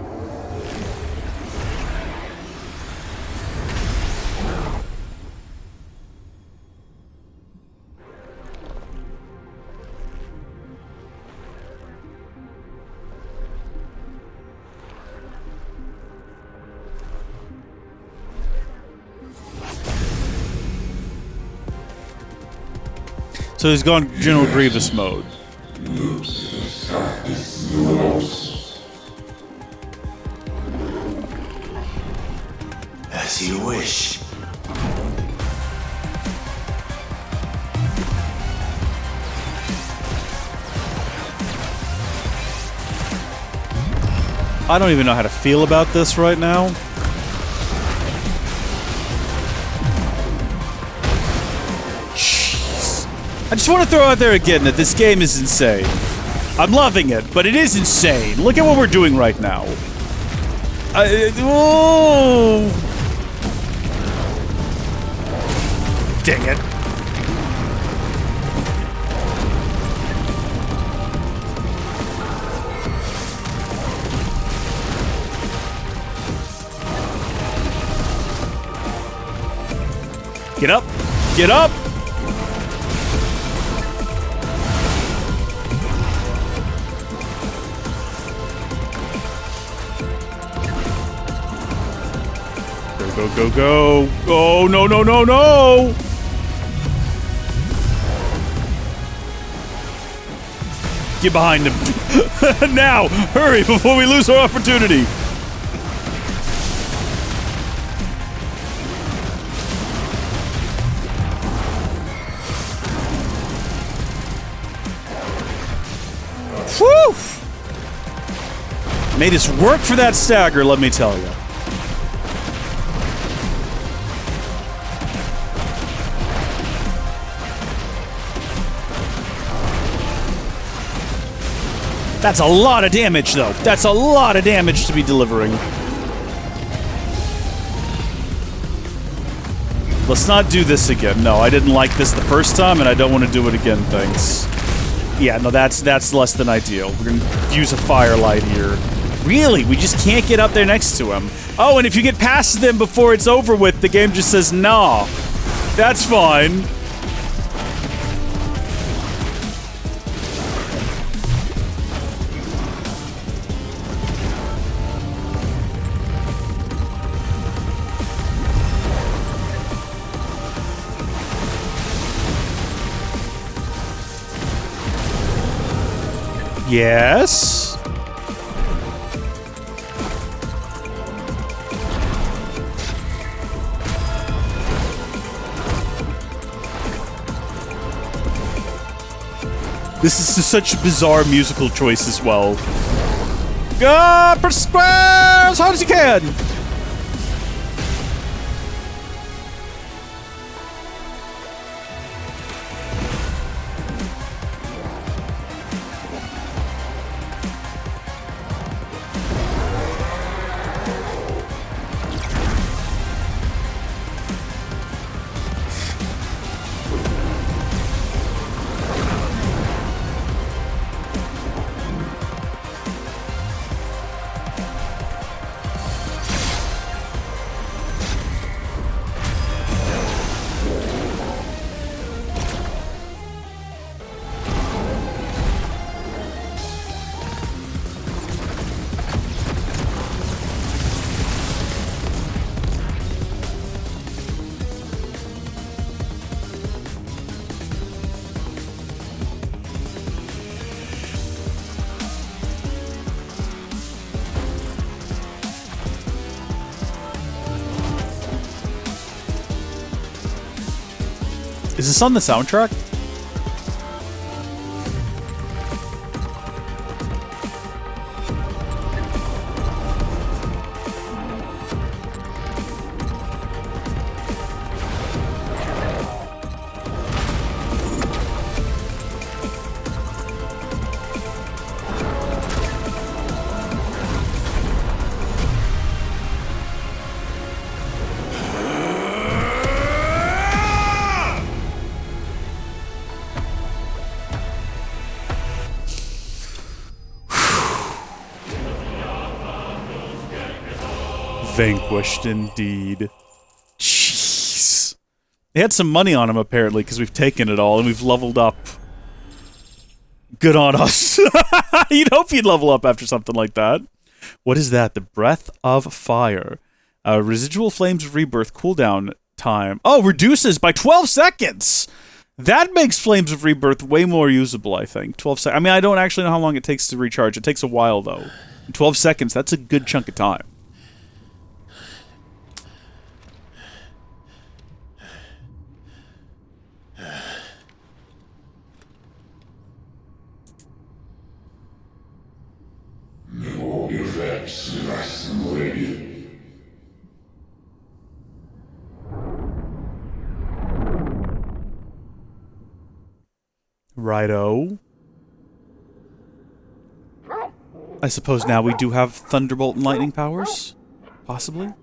Speaker 1: So he's gone General Grievous mode.
Speaker 3: As you wish.
Speaker 1: I don't even know how to feel about this right now. Jeez. I just want to throw out there again that this game is insane. I'm loving it, but it is insane. Look at what we're doing right now. Oh! Dang it. Get up! Get up! Go, go, go, go! Oh, no, no, no, no! Get behind him. Now! Hurry before we lose our opportunity! Whew! Made us work for that stagger, let me tell you. That's a lot of damage, though. That's a lot of damage to be delivering. Let's not do this again. No, I didn't like this the first time, and I don't want to do it again, thanks. Yeah, no, that's less than ideal. We're gonna use a firelight here. Really? We just can't get up there next to him. Oh, and if you get past them before it's over with, the game just says, nah. That's fine. Yes? This is such a bizarre musical choice as well. Go per square as hard as you can! Is this on the soundtrack? Vanquished indeed. Jeez. They had some money on him apparently because we've taken it all and we've leveled up. Good on us. You'd hope you'd level up after something like that. What is that? The Breath of Fire. Residual Flames Rebirth cooldown time. Oh, reduces by 12 seconds! That makes Flames of Rebirth way more usable, I think. 12 seconds. I mean, I don't actually know how long it takes to recharge. It takes a while, though. 12 seconds, that's a good chunk of time. Righto. I suppose now we do have Thunderbolt and Lightning powers? Possibly?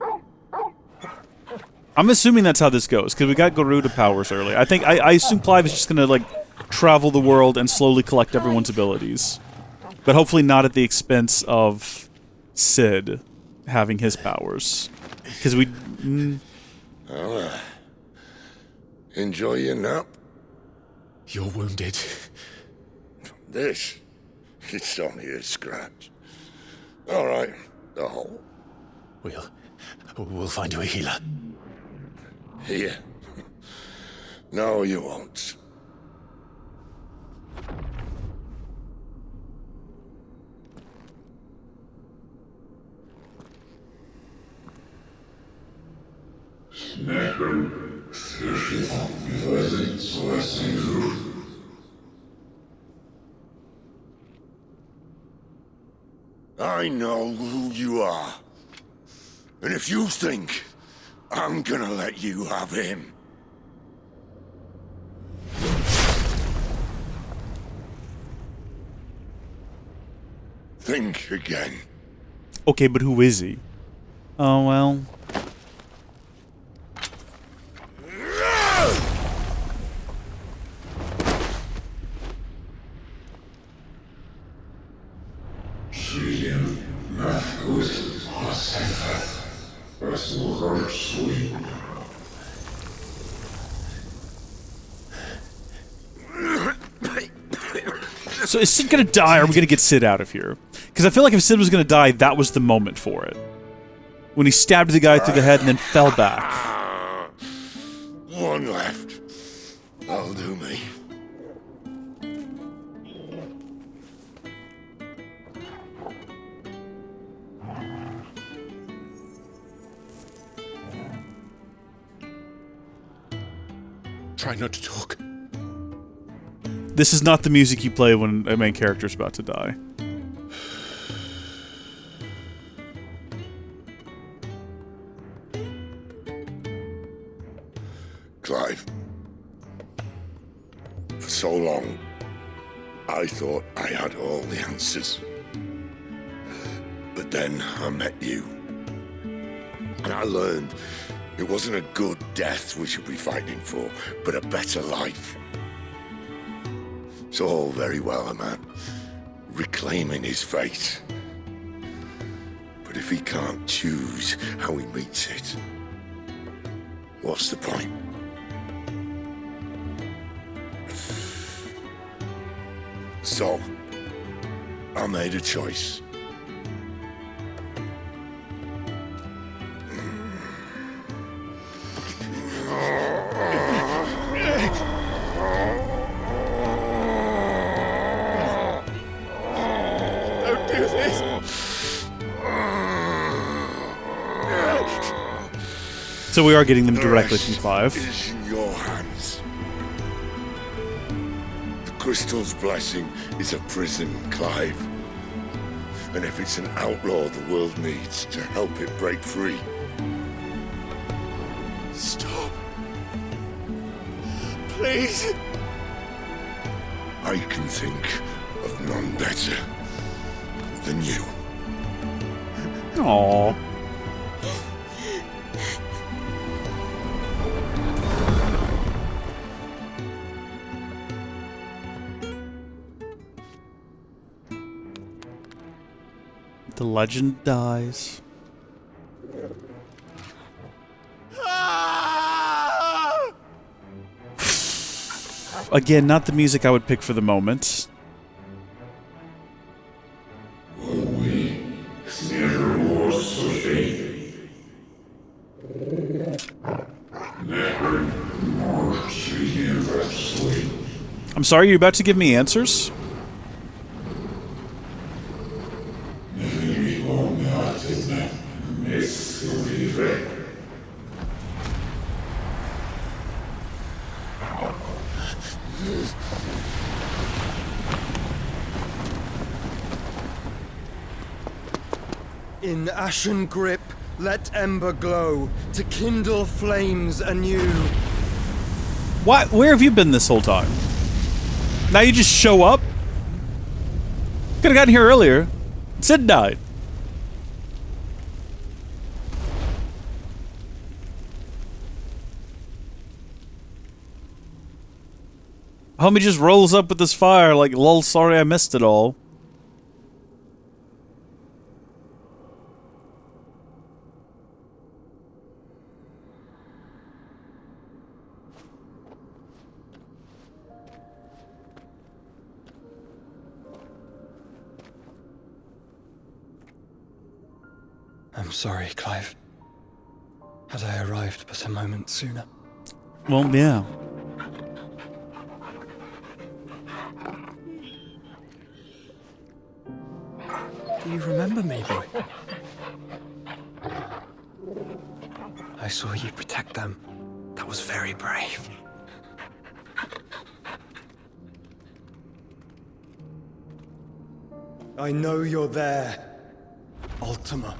Speaker 1: I'm assuming that's how this goes, because we got Garuda powers early. I assume Clive is just gonna, like, travel the world and slowly collect everyone's abilities. But hopefully not at the expense of Sid having his powers. Because we...
Speaker 4: Well, enjoy your nap.
Speaker 3: You're wounded.
Speaker 4: This, it's only a scratch. All right, the hole.
Speaker 3: We'll find you a healer.
Speaker 4: Here. No, you won't. I know who you are. And if you think I'm gonna let you have him... think again.
Speaker 1: Okay, but who is he? Oh, well... So is Sid gonna die, or are we gonna get Sid out of here? Because I feel like if Sid was gonna die, that was the moment for it. When he stabbed the guy through the head and then fell back.
Speaker 4: One left. That'll do me.
Speaker 3: Try not to talk.
Speaker 1: This is not the music you play when a main character's about to die.
Speaker 4: Clive. For so long, I thought I had all the answers. But then I met you. And I learned it wasn't a good death we should be fighting for, but a better life. It's all very well, a man reclaiming his fate. But if he can't choose how he meets it, what's the point? So, I made a choice.
Speaker 1: So we are getting them directly from Clive.
Speaker 4: It is in your hands. The crystal's blessing is a prison, Clive. And if it's an outlaw the world needs to help it break free.
Speaker 3: Stop. Please.
Speaker 4: I can think of none better than you.
Speaker 1: Aww. The legend dies. Again, not the music I would pick for the moment. I'm sorry, you're about to give me answers?
Speaker 5: In ashen grip, let ember glow, to kindle flames anew.
Speaker 1: What? Where have you been this whole time? Now you just show up? Could've gotten here earlier. Sid died. Homie just rolls up with this fire like, lol, sorry I missed it all.
Speaker 5: I'm sorry, Clive. Had I arrived but a moment sooner.
Speaker 1: Well, yeah.
Speaker 5: Do you remember me, boy? I saw you protect them. That was very brave. I know you're there, Ultima.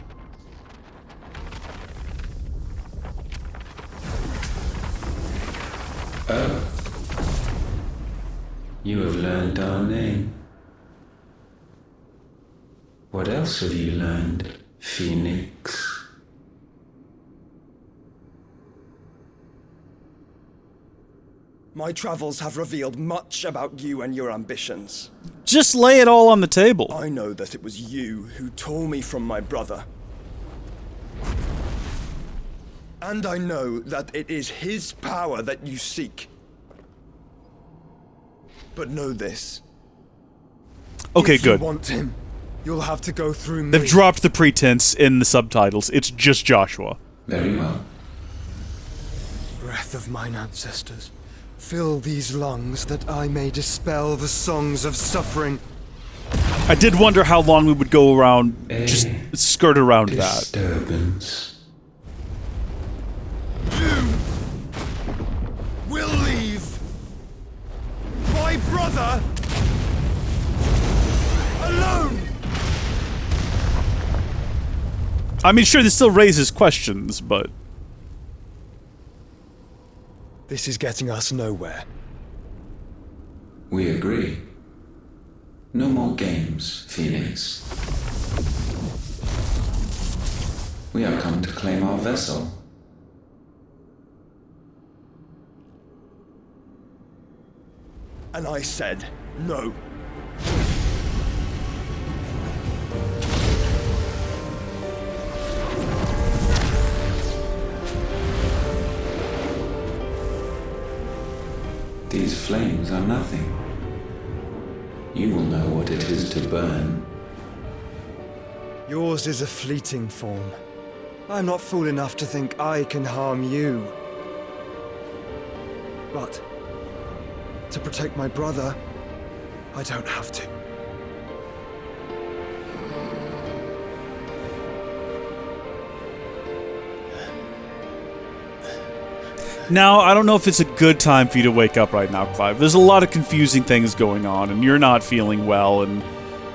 Speaker 7: Oh. You have learned our name. What else have you learned, Phoenix?
Speaker 5: My travels have revealed much about you and your ambitions.
Speaker 1: Just lay it all on the table.
Speaker 5: I know that it was you who tore me from my brother. And I know that it is his power that you seek. But know this.
Speaker 1: Okay,
Speaker 5: if
Speaker 1: good.
Speaker 5: You want him, you'll have to go through me.
Speaker 1: They've dropped the pretense in the subtitles. It's just Joshua.
Speaker 7: Very well.
Speaker 5: Breath of mine ancestors, fill these lungs that I may dispel the songs of suffering.
Speaker 1: I did wonder how long we would go around, just skirt around that.
Speaker 7: Disturbance.
Speaker 5: You will leave my brother alone.
Speaker 1: I mean, sure, this still raises questions, but...
Speaker 5: This is getting us nowhere.
Speaker 7: We agree. No more games, Phoenix. We have come to claim our vessel.
Speaker 5: And I said no.
Speaker 7: These flames are nothing. You will know what it is to burn.
Speaker 5: Yours is a fleeting form. I'm not fool enough to think I can harm you. But to protect my brother, I don't have to.
Speaker 1: Now, I don't know if it's a good time for you to wake up right now, Clive. There's a lot of confusing things going on, and you're not feeling well, and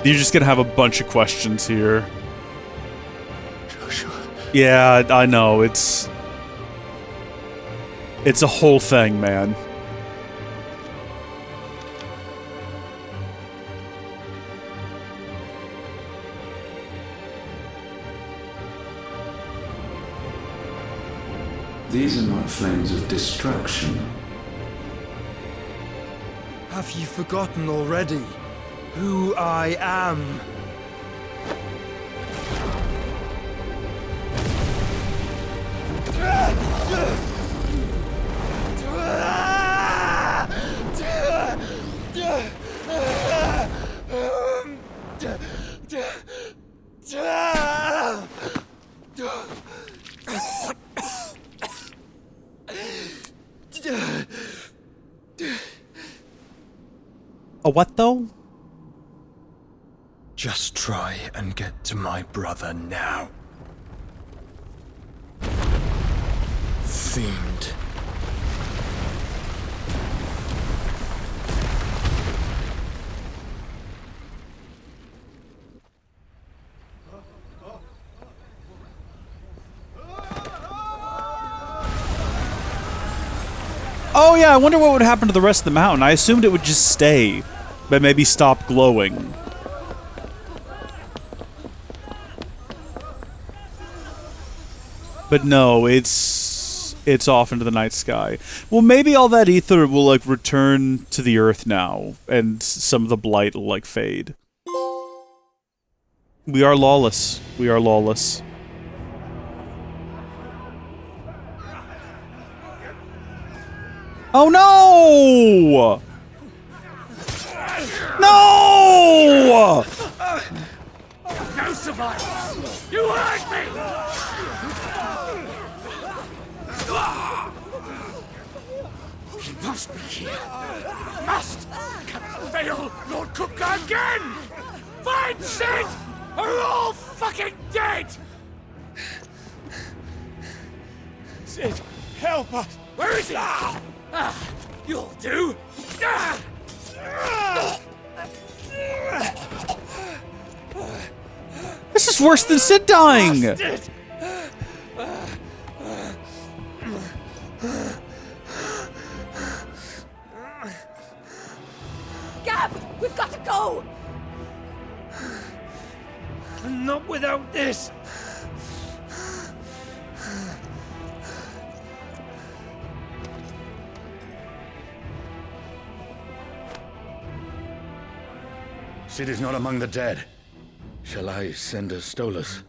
Speaker 1: you're just gonna have a bunch of questions here.
Speaker 3: Joshua.
Speaker 1: Yeah, I know, it's a whole thing, man.
Speaker 7: These are not flames of destruction.
Speaker 5: Have you forgotten already who I am?
Speaker 1: A what, though?
Speaker 5: Just try and get to my brother now. Fiend.
Speaker 1: Oh yeah, I wonder what would happen to the rest of the mountain. I assumed it would just stay, but maybe stop glowing. But no, it's off into the night sky. Well, maybe all that ether will, like, return to the earth now, and some of the blight will, like, fade. We are lawless. We are lawless. Oh no! No!
Speaker 8: No survivors! You hurt me! He must be here. Must! Can't fail Lord Cookgar again! Find Sid! Or we're all fucking dead! Sid, help us! Where is he? You'll do!
Speaker 1: This is worse than Sid dying!
Speaker 8: Bastard!
Speaker 2: Gab, we've got to go!
Speaker 8: Not without this!
Speaker 9: Sid is not among the dead. Shall I send a Stolas?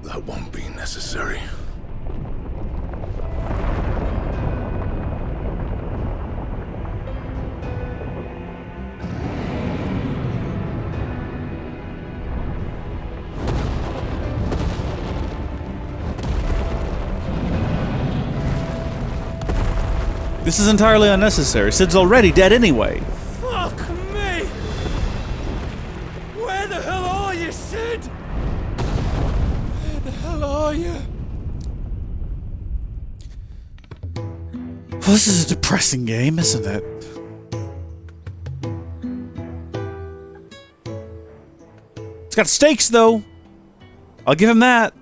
Speaker 6: That won't be necessary.
Speaker 1: This is entirely unnecessary. Sid's already dead anyway.
Speaker 8: Fuck me! Where the hell are you, Sid? Where the hell are you?
Speaker 1: Well, this is a depressing game, isn't it? It's got stakes, though. I'll give him that.